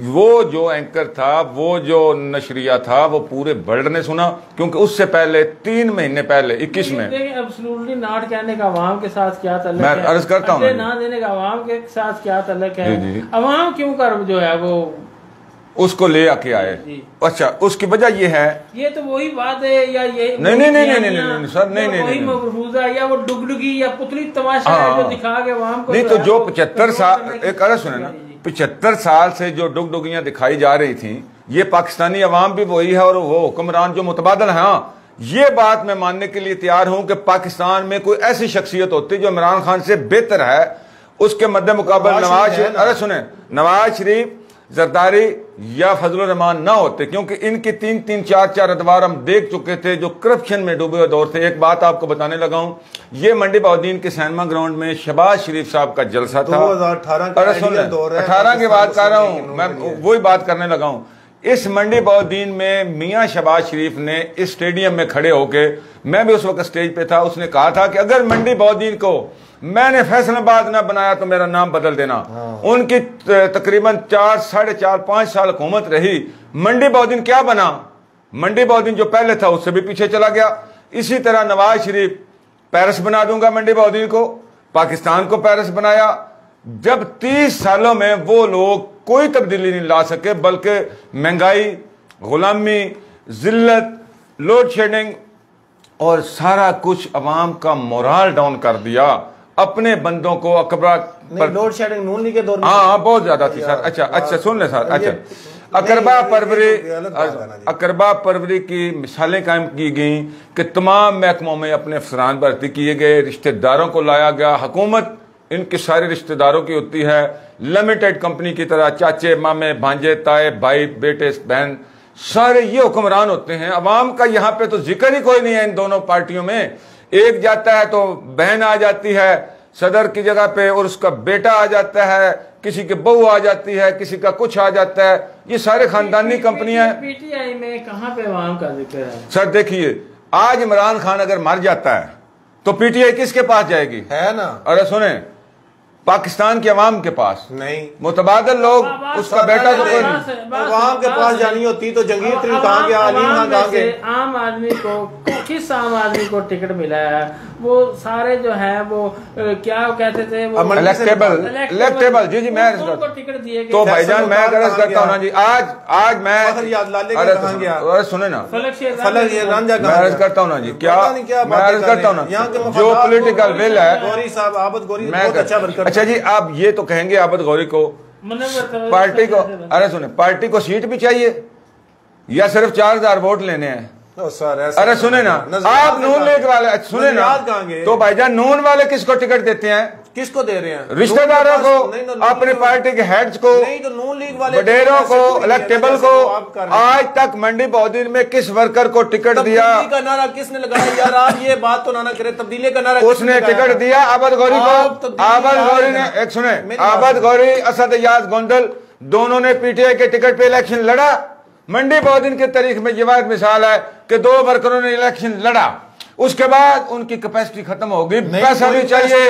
वो जो एंकर था, वो जो नशरिया था, वो पूरे वर्ल्ड ने सुना, क्योंकि उससे पहले 3 महीने पहले 21 में
एब्सोल्युटली नॉट कहने का अवाम के साथ क्या तल्लुक है?
मैं अर्ज करता हूँ
ना देने का अवाम के साथ क्या तल्लुक है? अवाम क्यों कर जो है वो
उसको ले आके आए। अच्छा, उसकी वजह ये है,
ये तो वही बात है या ये
नहीं सर, नहीं
मफरूजा या वो डुगडुगी या पुतली तमाशा है जो दिखा के अवाम को,
नहीं तो जो 75 साल, एक अर्ज सुने ना, 75 साल से जो डुगडुगियां दिखाई जा रही थी, ये पाकिस्तानी अवाम भी वही है और वो हुक्मरान जो मुतबादल है। हाँ, ये बात मैं मानने के लिए तैयार हूं कि पाकिस्तान में कोई ऐसी शख्सियत होती जो इमरान खान से बेहतर है, उसके मद्दे मुकाबले नवाज शरीफ, अरे सुने, नवाज शरीफ, जरदारी या फजलुर रहमान ना होते, क्योंकि इनके 3-3, 4-4 अदवार हम देख चुके थे जो करप्शन में डूबे हुए दौर थे। एक बात आपको बताने लगा हूं, ये मंडी बहाउद्दीन के सिनेमा ग्राउंड में शहबाज शरीफ साहब का जलसा था 2018 18 की बात कर रहा हूं मैं, वही बात करने लगा हूं। इस मंडी बहाउद्दीन में मियां शहबाज शरीफ ने इस स्टेडियम में खड़े होके, मैं भी उस वक्त स्टेज पे था, उसने कहा था कि अगर मंडी बहाउद्दीन को मैंने फैसलाबाद ना बनाया तो मेरा नाम बदल देना। उनकी तकरीबन 4, 4.5, 5 साल हुकूमत रही, मंडी बहाउद्दीन क्या बना? मंडी बहाउद्दीन जो पहले था उससे भी पीछे चला गया। इसी तरह नवाज शरीफ पेरिस बना दूंगा मंडी बहाउद्दीन को, पाकिस्तान को पेरिस बनाया। जब 30 सालों में वो लोग कोई तब्दीली नहीं ला सके, बल्कि महंगाई, गुलामी, जिल्लत, लोड शेडिंग और सारा कुछ अवाम का मोराल डाउन कर दिया। अपने बंदों को
लोड शेडिंग नून लीग के दौर में
हाँ बहुत ज्यादा थी सर। अच्छा सुन ले सर। अच्छा, अकरबा परवरी की मिसालें कायम की गई कि तमाम महकमों में अपने अफसरान भर्ती किए गए, रिश्तेदारों को लाया गया। हुकूमत इनके सारे रिश्तेदारों की होती है, लिमिटेड कंपनी की तरह, चाचे, मामे, भांजे, ताए, भाई, बेटे, बहन, सारे ये हुक्मरान होते हैं। अवाम का यहाँ पे तो जिक्र ही कोई नहीं है इन दोनों पार्टियों में। एक जाता है तो बहन आ जाती है, सदर की जगह पे और उसका बेटा आ जाता है, किसी के बहू आ जाती है, किसी का कुछ आ जाता है। ये सारे खानदानी कंपनियां।
पीटीआई में कहां पे अवाम का जिक्र है?
सर देखिए, आज इमरान खान अगर मर जाता है तो पीटीआई किसके पास जाएगी?
है ना।
अरे सुने, पाकिस्तान के अवाम के पास
नहीं,
मुतबादल लोग उसका बेटा तो कोई
अवाम के पास जानी होती तो जंगीर तरीन कहाँ गया, अलीम खान कहाँ गए?
आम आदमी को, किस आम आदमी को टिकट मिला है? वो सारे जो है वो क्या कहते थे, वो
इलेक्टेबल। जी मैं
टिकट दिए
तो भाईजान मैं अर्ज करता हूँ ना जी, आज मैं अरे सुने ना, मैं अर्ज करता हूँ ना जी, क्या मैं अर्ज करता हूँ ना, जो पॉलिटिकल विल है
गौरी साहब, आबद गौरी बहुत अच्छा वर्कर।
अच्छा जी, आप ये तो कहेंगे आबद गौरी को, पार्टी को, अरे सुने, पार्टी को सीट भी चाहिए या सिर्फ 4000 वोट लेने हैं? अरे सुने ना, आप नून लीग वाले सुने ना, तो भाईजान नून वाले किसको टिकट देते हैं?
किसको दे रहे हैं?
रिश्तेदारों को, अपने पार्टी के हेड्स को,
नहीं तो नून लीग वाले,
वडेरों को, इलेक्टेबल को। आज तक मंडी बहादुर में किस वर्कर को टिकट दिया?
का नारा किसने लगाया यार? आप ये बात तो ना करें, तब्दीली का नारा
उसने टिकट दिया आबद गौरी को। आबद गौरी ने, एक सुने, आबद गौरी, असद याद गोंदल दोनों ने पीटीआई के टिकट पे इलेक्शन लड़ा। मंडी बहादुर के तारीख में ये बात मिसाल है कि 2 वर्करों ने इलेक्शन लड़ा, उसके बाद उनकी कैपेसिटी खत्म होगी, पैसा भी चाहिए।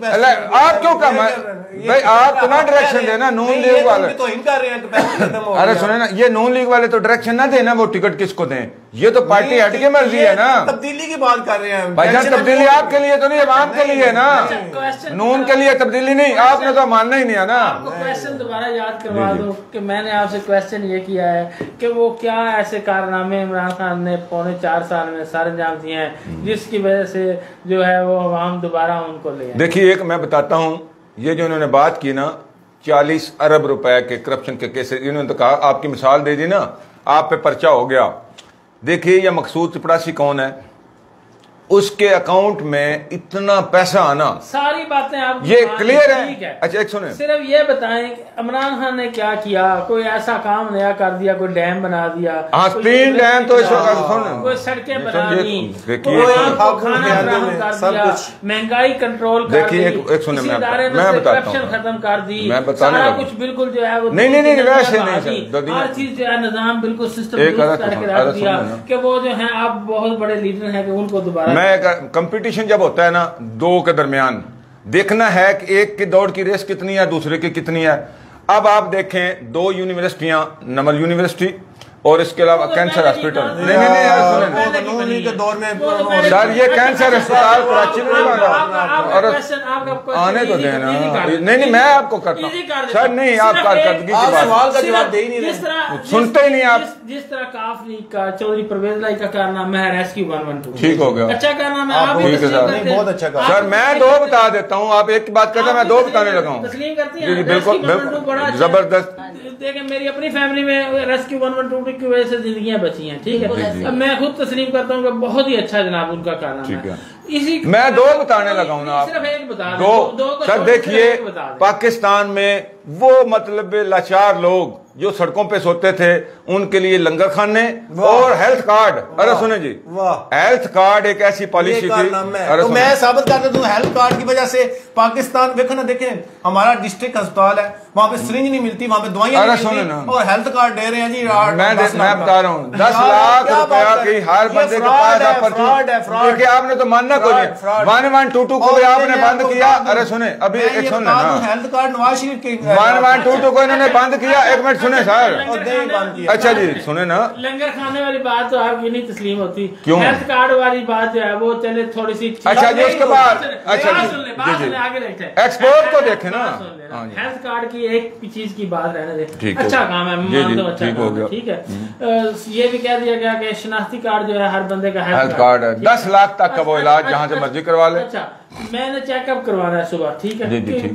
आप क्यों कम है भाई? आप तो ना डायरेक्शन देना, नून लीग वाले
तो इनका रहे हैं कैपेसिटी खत्म हो।
अरे सुने ना, ये नून लीग वाले तो डायरेक्शन ना देना वो टिकट किसको दें, ये तो पार्टी हट के मर्जी है ना।
तब्दीली की बात कर रहे हैं
भाईजान, तब्दीली आपके लिए तो नहीं, अवाम के लिए ना, नून के लिए तब्दीली नहीं। आपने तो मानना ही नहीं है ना।
आपको क्वेश्चन दोबारा याद करवा दो कि मैंने आपसे क्वेश्चन ये किया है कि वो क्या ऐसे कारनामे इमरान खान ने 4.25 साल में सर अंजाम दिए हैं जिसकी वजह से जो है वो अवाम दोबारा उनको ले।
देखिए, एक मैं बताता हूँ, ये जो इन्होंने बात की ना 40 अरब रुपए के करप्शन के केसेस, इन्होंने तो कहा, आपकी मिसाल दे दी ना, आप पे पर्चा हो गया। देखिए, ये मकसूद चपड़ासी कौन है, उसके अकाउंट में इतना पैसा आना,
सारी बातें आप
ये क्लियर है। अच्छा एक सुने,
सिर्फ ये बताएं कि इमरान खान ने क्या किया, कोई ऐसा काम नया कर दिया, कोई डैम बना दिया,
हाँ 3 डैम तो इस वक्त,
कोई सड़कें बना दी, महंगाई कंट्रोल कर दी,
एक सुने, मैं बताता हूँ,
खत्म कर दी,
मैं बताने
सारा कुछ बिल्कुल जो है वो
नहीं वैसे नहीं,
हर चीज जो है निजाम बिल्कुल सिस्टम करके रख दिया कि वो जो है आप बहुत बड़े लीडर हैं कि उनको दोबारा।
कंपटीशन जब होता है ना 2 के दरमियान, देखना है कि एक की दौड़ की रेस कितनी है, दूसरे की कितनी है। अब आप देखें 2 यूनिवर्सिटियां, नमल यूनिवर्सिटी और इसके अलावा कैंसर हॉस्पिटल। नहीं सर, ये कैंसर अस्पताल कराची में और आने तो देना। नहीं मैं आपको करता हूँ सर, नहीं आप कारकर्दगी की बात
जवाब दे ही नहीं रहे,
सुनते ही नहीं आप।
जिस तरह काफ लीग का चौधरी परवेज लाई का कारनामा है रेस्क्यू 112, ठीक
हो गया,
अच्छा कारनामा है,
ठीक है सर,
बहुत अच्छा काम
सर। मैं 2 बता देता हूँ, आप एक की बात करते, मैं 2 बताने लगा हूँ।
तस्लीम करती है,
बिल्कुल जबरदस्त।
देखें मेरी अपनी फैमिली में रेस्क्यू 112 की वजह से जिंदगियां बची हैं, ठीक है। अब मैं खुद तस्लीम करता हूँ कि बहुत ही अच्छा जनाब उनका कारनामा है। इसी
मैं 2 बताने लगा हूँ ना, आप
सिर्फ एक बता
दो सर। देखिए, पाकिस्तान में वो मतलब लाचार लोग जो सड़कों पे सोते थे, उनके लिए लंगर खाने और हेल्थ कार्ड। अरे सुने जी, हेल्थ कार्ड एक ऐसी पॉलिसी थी।
तो मैं साबित कर देता हूं, हेल्थ कार्ड की वजह से पाकिस्तान देखो ना, देखें हमारा डिस्ट्रिक्ट अस्पताल है, वहाँ पे सिरिंज नहीं मिलती, वहाँ पे दवाइयां नहीं मिलती, और हेल्थ कार्ड दे रहे हैं जी।
मैं बता रहा हूँ 10 लाख रुपया की हर बंदे के पास। क्योंकि आपने तो मानना कोई नहीं, 1122 को भी आपने बंद किया। अरे सुने, अभी एक सुन लेना,
हेल्थ कार्ड नवाज शरीफ के
1122 को इन्होंने बंद किया। एक मिनट सुने सर, अच्छा जी सुने ना,
लंगर खाने वाली बात तो आपकी नहीं तस्लीम होती,
क्यों?
हेल्थ कार्ड वाली बात जो है वो चले थोड़ी सी।
अच्छा जी, उसके बाद
अच्छा जी आगे देखते हैं,
एक्सपोर्ट को देखे ना,
हेल्थ कार्ड की एक चीज की बात रहने दे,
अच्छा
काम है, अच्छा काम है, ठीक है। ये भी कह दिया गया कि शनाख्ती कार्ड जो है हर बंदे का
हेल्थ कार्ड है, 10 लाख तक का वो इलाज जहाँ से मर्जी करवा ले।
अच्छा, मैंने चेकअप करवाना है सुबह, ठीक है,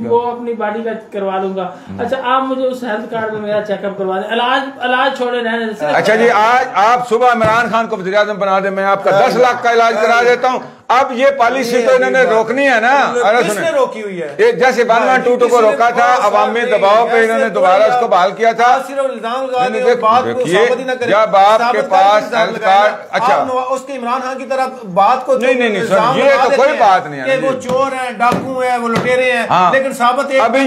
वो अपनी बॉडी का करवा दूंगा। अच्छा, आप मुझे उस हेल्थ कार्ड में मेरा चेकअप करवा दें, इलाज छोड़े रहने। अच्छा
जी, आज आप सुबह इमरान खान को वज़ीर आज़म बना दे, मैं आपका 10 लाख का इलाज करा देता हूँ। अब ये पॉलिसी तो इन्होंने रोकनी है ना। अरे सुने,
रोकी हुई है,
जैसे 1122 को रोका था, अवामी दबाव पे इन्होंने दोबारा उसको बहाल किया था। देखिए, जब आपके पास हेल्थ कार्ड, अच्छा
उसके इमरान खान की तरफ बात को
नहीं सर, ये तो कोई बात नहीं है,
वो चोर है, डाकू है, वो लुटेरे हैं,
हाँ।
लेकिन साबित
अभी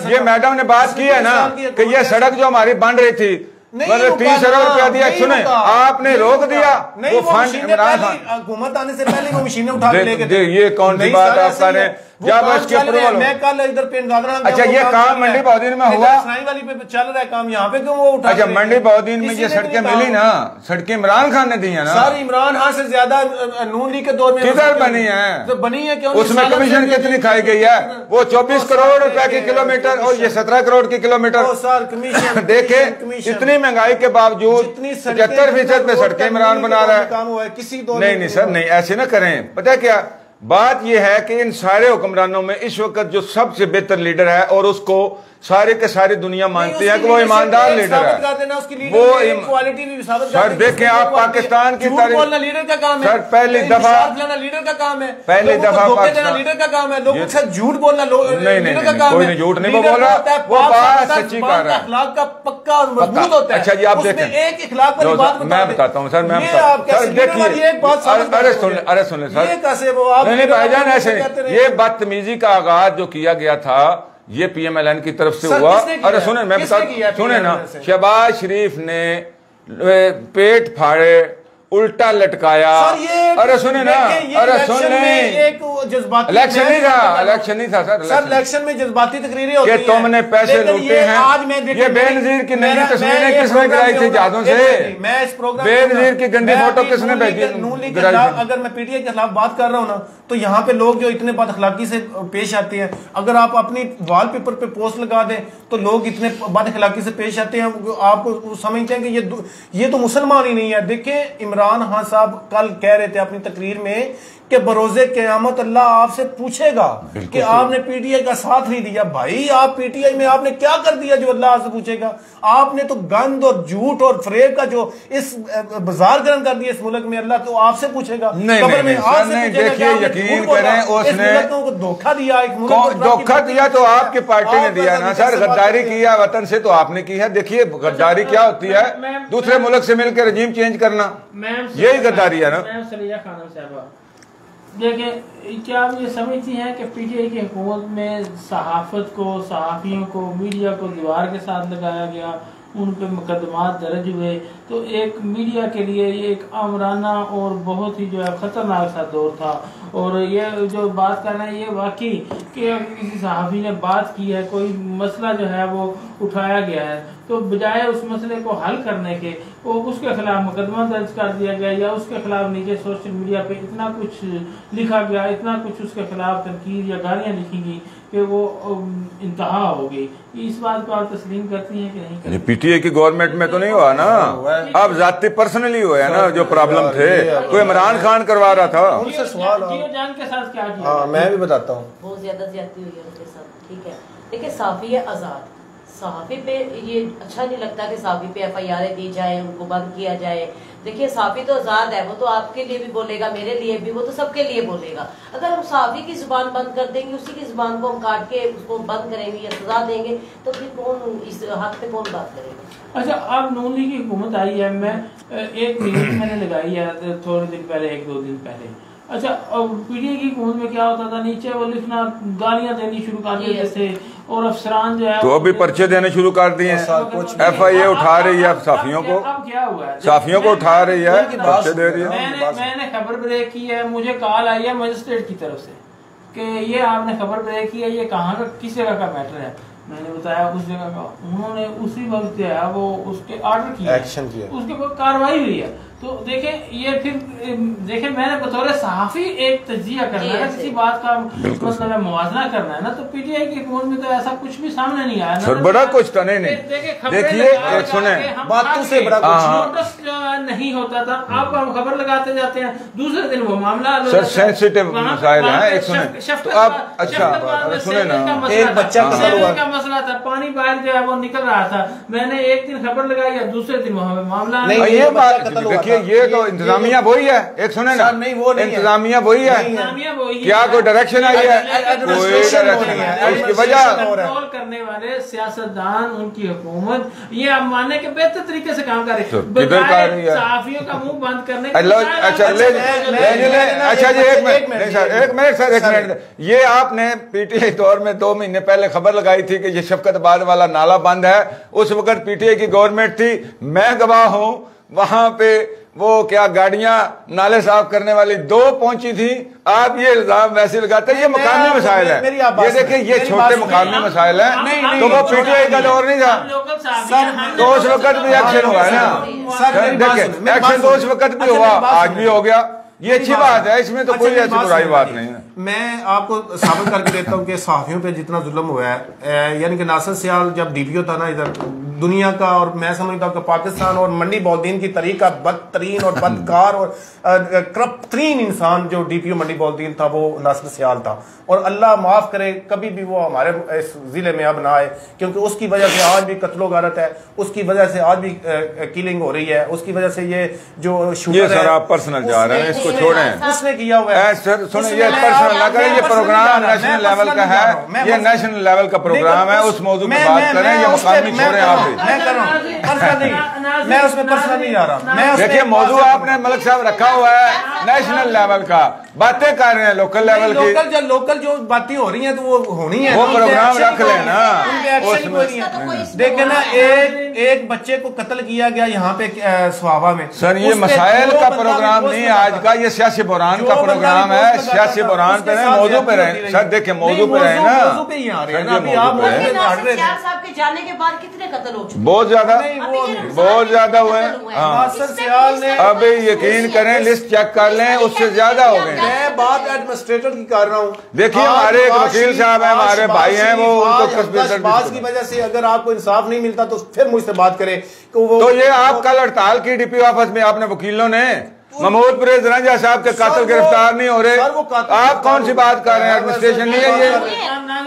ये मैडम ने बात की है ना कि ये सड़क जो हमारी बन रही थी, मतलब 30 अरब रुपया दिया, सुने आपने रोक दिया, वो फंड
हुकूमत आने से पहले वो मशीनें उठा के लेके
ये कौन सी बात आप कर रहे हैं? जब उसकी अप्रूवल,
मैं कल इधर पिंड दादरा,
अच्छा ये काम मंडी बहुद्दीन में हुआ,
वाली पे चल रहा है काम, यहाँ पे क्यों वो उठा?
अच्छा मंडी बहुद्दीन में ये सड़कें मिली ना, सड़कें इमरान खान ने दी है ना
सर, इमरान खान से ज्यादा नून लीग के दौर में
किधर बनी है?
तो बनी है क्यों?
उसमें कमीशन कितनी खाई गई है? वो 24 करोड़ रुपए की किलोमीटर और ये 17 करोड़ की किलोमीटर।
सर कमीशन
देखे, इतनी महंगाई के बावजूद 75% पे सड़कें इमरान बना रहा है।
काम हुआ है किसी दौर?
नहीं सर, नहीं ऐसे ना करें। पता क्या बात यह है कि इन सारे हुक्मरानों में इस वक्त जो सबसे बेहतर लीडर है और उसको सारे के सारी दुनिया मानती है कि वो ईमानदार लीडर है, वो
क्वालिटी भी
सर देखें आप पाकिस्तान की
तारीफ, लीडर का काम है
सर, पहली दफा
लीडर का काम है,
पहली दफा
लीडर का काम है, लोगों से झूठ बोलना
नहीं, कोई झूठ नहीं बोल रहा, वो बात सच्ची कर रहा है,
अखलाक का पक्का और मजबूत होता है।
अच्छा जी आप देखें,
एक इखलाक वाली बात
मैं बताता हूँ सर, मैं देखिए, अरे सुन सर,
कैसे वो आप
नहीं भाईजान ऐसे नहीं, ये बदतमीजी का आगाज जो किया गया था ये पीएमएलएन की तरफ से हुआ। अरे सुने, मैं बता, सुने ना, शहबाज शरीफ ने पेट फाड़े, उल्टा लटकाया। अरे सुने ना, अरे सुन इलेक्शन नहीं था, इलेक्शन नहीं था सर,
इलेक्शन में जज्बाती तकरीरें होती हैं
कि तुमने पैसे लूटे हैं। आज मैं ये बेनजीर की नई तस्वीरें किसने गिराई थी जहाजों से?
मैं इस प्रोग्राम
बेनजीर की गंदी फोटो किसने भेजी?
अगर मैं पीटीआई के खिलाफ बात कर रहा हूँ ना, तो यहाँ पे लोग जो इतने बद अखलाकी से पेश आते हैं, अगर आप अपनी वॉलपेपर पे पोस्ट लगा दें तो लोग इतने बद अखलाकी से पेश आते हैं, आप समझते हैं कि ये तो मुसलमान ही नहीं है। देखें, इमरान खान साहब कल कह रहे थे अपनी तकरीर में कि बरोज़े क़यामत अल्लाह आपसे पूछेगा कि आपने पीटीआई का साथ नहीं दिया। भाई आप पीटीआई में आपने क्या कर दिया जो अल्लाह आपसे पूछेगा? आपने तो गंद और झूठ और फरेब का जो इस बाजार गर्म कर दिया इस मुल्क में, अल्लाह तो आपसे पूछेगा।
देखिए यकीन करें, उसने
धोखा दिया,
धोखा दिया तो आपकी पार्टी ने दिया ना सर, गद्दारी किया वतन से तो आपने की है। देखिए गद्दारी क्या होती है, दूसरे मुल्क से मिलकर रजीम चेंज करना, यही गद्दारी है ना।
देखें, क्या आप ये समझती हैं कि पीटीआई की हुकूमत में सहाफत को, सहाफ़ियों को, मीडिया को दीवार के साथ लगाया गया, उन पे मुकदमात दर्ज हुए, तो एक मीडिया के लिए ये एक आमराना और बहुत ही जो है ख़तरनाक सा दौर था। और ये जो बात कर रहे हैं, ये वाकई कि किसी सहाफ़ी ने बात की है, कोई मसला जो है वो उठाया गया है, तो बजाय उस मसले को हल करने के वो उसके खिलाफ मुकदमा दर्ज कर दिया गया, या उसके खिलाफ नीचे सोशल मीडिया पे इतना कुछ लिखा गया, इतना कुछ उसके खिलाफ तनकीद या गालियाँ लिखी गई कि वो इंतहा हो गई। इस बात को आप तस्लीम करती हैं कि नहीं?
पीटीआई की गवर्नमेंट में तो नहीं हुआ ना, अब जाती पर्सनली हुआ है ना, जो प्रॉब्लम थे कोई इमरान खान करवा रहा था।
उनसे सवाल
जान के साथ क्या किया?
मैं भी बताता हूँ,
बहुत ज्यादा ज्यादती हुई है उनके साथ। ठीक है, देखिए सहाफ़ी है आज़ाद, सहाफ़ी पे ये अच्छा नहीं लगता कि सहाफ़ी पे एफआईआर दी जाए, उनको बंद किया जाए। देखिए सहाफ़ी तो आज़ाद है, वो तो आपके लिए भी बोलेगा, मेरे लिए भी, वो तो सबके लिए बोलेगा। अगर हम सहाफ़ी की जुबान बंद कर देंगे, उसी की जुबान को हम काट के उसको बंद करेंगे या सजा देंगे, तो फिर कौन इस हक पे कौन बात करेगा?
अच्छा, अब नून लीग की हुकूमत आई है, मैं एक मीटिंग मैंने लगाई है थोड़े दिन पहले, 1-2 दिन पहले। अच्छा, और पीटीआई की हुकूमत में क्या होता था, नीचे वो लिखना, गालियां देनी शुरू कर देते थे, और अफसरान जो है
तो अभी पर्चे देने शुरू कर दिए हैं। एफआईए उठा रही है साफियों को,
अब क्या हुआ है,
साफियों को उठा रही है, पर्चे दे रही है।
मैंने खबर ब्रेक की है, मुझे कॉल आई है मजिस्ट्रेट की तरफ से कि ये आपने खबर ब्रेक की है, ये कहाँ का, किस जगह का मैटर है। मैंने बताया उस जगह का, उन्होंने उसी वक्त जो है वो उसके ऑर्डर किया,
एक्शन किया,
उसके ऊपर कार्रवाई हुई है। तो देखें, ये फिर देखें, मैंने बतौर सहाफ़ी एक तजिया करना है, किसी बात का मतलब मुआवजा करना है ना, तो पीटीआई की हुकूमत में तो ऐसा कुछ भी सामने नहीं आया
ना, बड़ा कुछ था। नहीं देखिए, सुने
बातों से बड़ा
नोटिस नहीं होता था, आप खबर लगाते जाते हैं, दूसरे दिन वो मामला
सर सेंसिटिव मसाइल है। एक सुने तो आप, अच्छा सुने ना,
एक बच्चा
मसला था, पानी बाहर जो है वो निकल रहा था, मैंने एक दिन खबर लगाई या दूसरे दिन मामला
नहीं,
ये बात देखिए, ये तो इंतजामिया वही है। एक सुने ना, इंतजामिया वही है, क्या कोई डायरेक्शन आई है? कोई डायरेक्शन है। इसकी वजह
कंट्रोल करने वाले सियासतदान, उनकी हुकूमत, ये आप मानने के बेहतर तरीके से काम कर रही है, सहाफियों का मुंह बंद करने।
अच्छा जी, एक मिनट सर, ये आपने पीटीआई दौर में 2 महीने पहले खबर लगाई थी कि ये शफकताबाद वाला नाला बंद है। उस वक्त पीटीआई की गवर्नमेंट थी, मैं गवाह हूं, वहां पे वो क्या गाड़ियां नाले साफ करने वाली 2 पहुंची थी। आप ये इल्जाम वैसे लगाते हैं, ये मकामी मसाइल है। ये देखिए, ये छोटे मकामी मसाइल है, तो वो पीटीआई का दौर नहीं था, तो उस वक्त भी एक्शन हुआ है ना। देखिए, एक्शन तो उस वक्त भी हुआ, आज भी हो गया, ये अच्छी बात है, इसमें तो कोई ऐसी बुराई बात नहीं है।
मैं आपको साबित करके देता हूँ कि सहाफियों पे जितना जुल्म हुआ है, यानी कि नासिर सियाल जब डीपीओ था ना इधर दुनिया का, और मैं समझता हूँ कि पाकिस्तान और मंडी बौद्दीन की तरीका बदतरीन और बदकार और करप्ट तरीन इंसान जो डीपीओ मंडी बौद्दीन था वो नासिर सियाल था। और अल्लाह माफ करे कभी भी वो हमारे इस जिले में अब ना आए, क्योंकि उसकी वजह से आज भी कत्लो गारत है, उसकी वजह से आज भी किलिंग हो रही है, उसकी वजह से ये जो
ये सर आप पर्सनल जा रहे हैं, इसको छोड़ें।
उसने किया हुआ है
सर, सुनिए, ये पर्सनल ना करें, ये प्रोग्राम नेशनल लेवल का है, ये नेशनल लेवल का प्रोग्राम है, उस मौजूद पर बात करें, ये मकामी छोड़ें। आप
मैं कर रहा हूँ पर्सनल नहीं, मैं उसमें पर्सनल नहीं जा रहा।
देखिए, मौजूद आपने मलिक साहब रखा हुआ है नेशनल लेवल का, बातें कर रहे हैं लोकल लेवल की।
लोकल जो बातें हो रही हैं तो वो होनी है,
वो प्रोग्राम रख लेना।
देखिए ना, एक बच्चे को कत्ल किया गया यहाँ पे स्वाबा में।
सर, ये मसाइल का प्रोग्राम नहीं है आज का, ये सियासी बुरान का प्रोग्राम है। सियासी बुरान पे मौजू पे रहे सर, देखिए मौजू पे रहे ना,
जाने के बाद कितने कत्ल हो चुके?
बहुत ज्यादा हुए हैं। अब यकीन करें, लिस्ट चेक कर लें, उससे ज्यादा हो गए।
मैं बात एडमिनिस्ट्रेटर की कर रहा हूँ।
देखिए, हमारे एक वकील साहब हैं, हमारे भाई हैं, वो उनको
बात की वजह से अगर आपको इंसाफ नहीं मिलता तो फिर मुझसे बात करें।
तो ये आप कल हड़ताल की डीपी ऑफिस में आपने वकीलों ने महमूद परेज रंजा साहब के कातिल गिरफ्तार नहीं हो रहे, आप कौन सी बात कर रहे हैं? एडमिनिस्ट्रेशन नहीं है ये,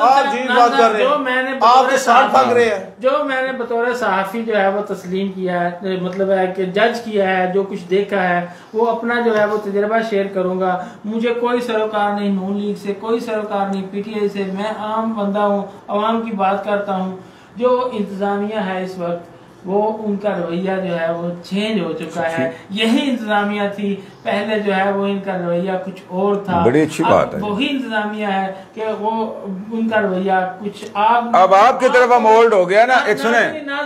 आप जी बात कर रहे हैं, आप तो साथ भाग रहे हैं।
जो मैंने बतौर सहाफी जो है वो तस्लीम किया है, मतलब है कि जज किया है, जो कुछ देखा है वो अपना जो है वो तजर्बा शेयर करूंगा। मुझे कोई सरोकार नहीं नून लीग से, कोई सरोकार नहीं पीटीआई से, मैं आम बंदा हूँ, अवाम की बात करता हूँ। जो इंतजामिया है इस वक्त, वो उनका रवैया जो है वो चेंज हो चुका है। यही इंतजामिया थी पहले, जो है वो इनका रवैया कुछ और था।
बड़ी अच्छी बात है,
वही इंतजामिया है कि वो उनका रवैया कुछ
अब आपकी तरफ मोल्ड हो गया ना। एक सुने,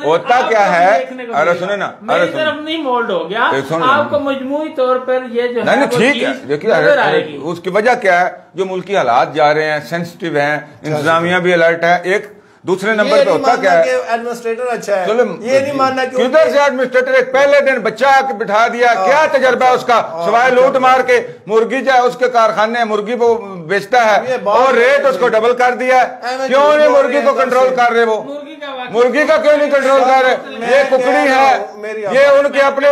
होता क्या है, अरे सुने ना,
मेरी तरफ नहीं मोल्ड हो गया, आपको मजमूई तौर पर ये जो है
ठीक है। देखिए, उसकी वजह क्या है, जो मुल्की हालात जा रहे हैं, सेंसिटिव हैं, इंतजामिया भी अलर्ट है। एक दूसरे नंबर पे होता क्या है,
एडमिनिस्ट्रेटर अच्छा है, ये नहीं मानना कि
किधर से एडमिनिस्ट्रेटर एक पहले दिन बच्चा आके बिठा दिया, क्या तजर्बा है उसका, सिवाय लूट मार के। मुर्गी जाए उसके कारखाने, मुर्गी वो बेचता है और रेट उसको डबल कर दिया। क्यों नहीं मुर्गी को कंट्रोल कर रहे? वो मुर्गी का क्यों नहीं कंट्रोल कर रहे? ये कुकड़ी है, ये उनके अपने,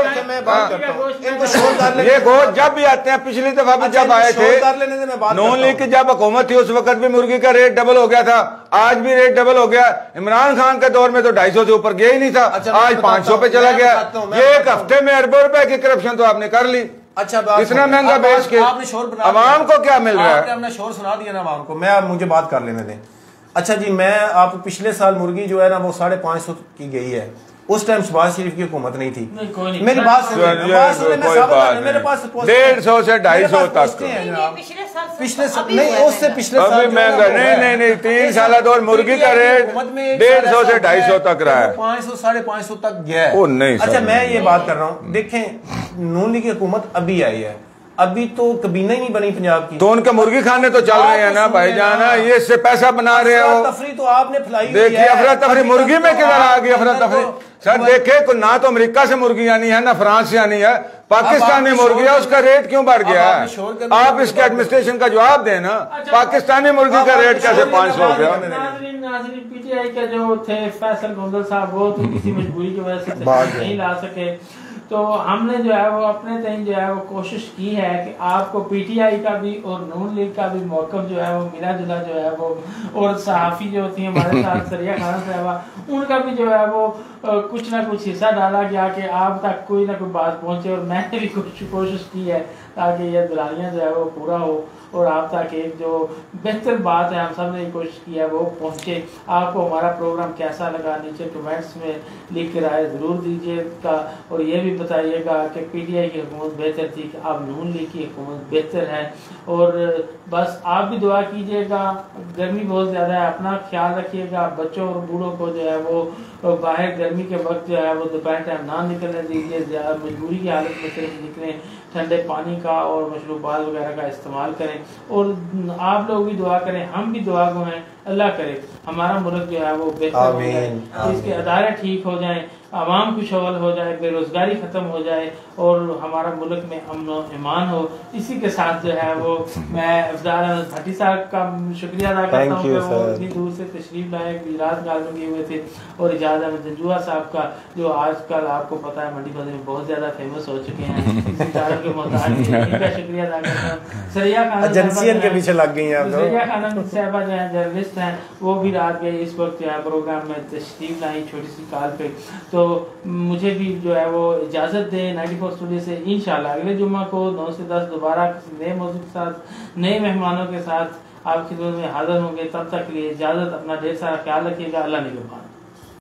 ये गोश्त जब भी आते हैं, पिछली दफा भी जब आए थे नून लीग की जब हुकूमत थी, उस वक्त भी मुर्गी का रेट डबल हो गया था, आज भी रेट डबल हो गया। इमरान खान के दौर में तो 250 से ऊपर गया ही नहीं था, आज 500 पे चला गया। ये एक हफ्ते में अरबों रुपए की करप्शन तो आपने कर ली।
अच्छा,
इतना महंगा बेच के
आपने शोर बना,
अवाम को क्या मिल रहा है?
आपने शोर सुना दिया ना अवाम को। मैं अब मुझे बात कर लेने दें। अच्छा जी, मैं आप पिछले साल मुर्गी जो है ना वो 550 की गई है। उस टाइम शहबाज शरीफ की हुकूमत नहीं थी। मेरी बात सुनिए, मेरे पास
150 से 250 तक
पिछले नहीं, उससे पिछले साल
महंगा नहीं 3 साल दौर मुर्गी का रेट 150 से 250 तक रहा है,
500 550 तक गया है।
ओ नहीं,
अच्छा मैं ये बात कर रहा हूँ, देखें नून लीग की हुकूमत अभी आई है, अभी तो कबीना ही नहीं बनी पंजाब की,
तो उनके मुर्गी खाने तो चल रहे हैं ना भाईजान, ये इससे पैसा बना रहे हो।
तफरी तो आपने फैलाई,
देखिए अफरा तफरी मुर्गी में किधर आ गई अफरा तफरी? सर देखे, ना तो अमेरिका से मुर्गी आनी है, ना फ्रांस से आनी है, पाकिस्तानी मुर्गी है, उसका रेट क्यों बढ़ गया है? आप इसके एडमिनिस्ट्रेशन का जवाब देना। पाकिस्तानी मुर्गी का रेट कैसे 500 हो गया?
पीटीआई के जो थे फैसल गोंदल साहब, वो तो किसी मजबूरी की वजह से नहीं ला सके, तो हमने जो है वो अपने तय जो है वो कोशिश की है कि आपको पीटीआई का भी और नून लीग का भी मौकफ जो है वो मिला जुला जो है वो, और सहाफ़ी जो होती है हमारे साथ सरिया खान साहबा, उनका भी जो है वो कुछ ना कुछ हिस्सा डाला गया कि आप तक कोई ना कोई बात पहुंचे। और मैंने भी कुछ कोशिश की है ताकि ये दुरानियाँ जो है वो पूरा हो और आप तक एक जो बेहतर बात है हम सब ने कोशिश की है वो पहुंचे। आपको हमारा प्रोग्राम कैसा लगा नीचे कमेंट्स में लिख कर राय ज़रूर दीजिएगा, और ये भी बताइएगा कि पीटीआई की हुकूमत बेहतर थी कि अब नून लीग की हुकूमत बेहतर है। और बस आप भी दुआ कीजिएगा, गर्मी बहुत ज़्यादा है, अपना ख्याल रखिएगा, बच्चों और बूढ़ों को जो है वो बाहर गर्मी के वक्त जो है वो दोपहर टाइम ना निकलने दीजिए, मजबूरी की हालत में सिर्फ निकलें, ठंडे पानी का और मशरूबात वगैरह का इस्तेमाल करें। और आप लोग भी दुआ करें, हम भी दुआ गो हैं, अल्लाह करे हमारा मुल्क जो है वो बेहतर हो जाए, इसके अदारे ठीक हो जाएं, आवाम खुशहाल हो जाए, बेरोजगारी खत्म हो जाए और हमारा मुल्क में अमन और ईमान हो। इसी के साथ जो है वो मैं अफजाल अहमद भट्टी साहब का शुक्रिया अदा करता हूँ कि वो इतनी दूर से तशरीफ लाए, गुजरात गाल में गए हुए थे, और इजाज़ अहमद जंजुआ साहब का जो आजकल आपको पता है मंडी फतेह में बहुत ज्यादा फेमस हो चुके हैं, इसी कारण के मोहताज इनका शुक्रिया अदा करता हूँ। सरिया खान
के पीछे लग गई हैं,
सरिया खान साहबा जो है जर्नलिस्ट हैं, वो भी रात गए इस वक्त जो है प्रोग्राम में तशरीफ लाई छोटी सी कॉल पे। तो मुझे भी जो है वो इजाज़त दे 94 स्टूडियो से। इंशाल्लाह अगले जुम्मा को 9 से 10 दोबारा किसी नए मौजूद के साथ नए मेहमानों के साथ आपकी खिदमत में हाजिर होंगे। तब तक के लिए इजाज़त, अपना ढेर सारा ख्याल रखिएगा। अल्लाह निगहबान।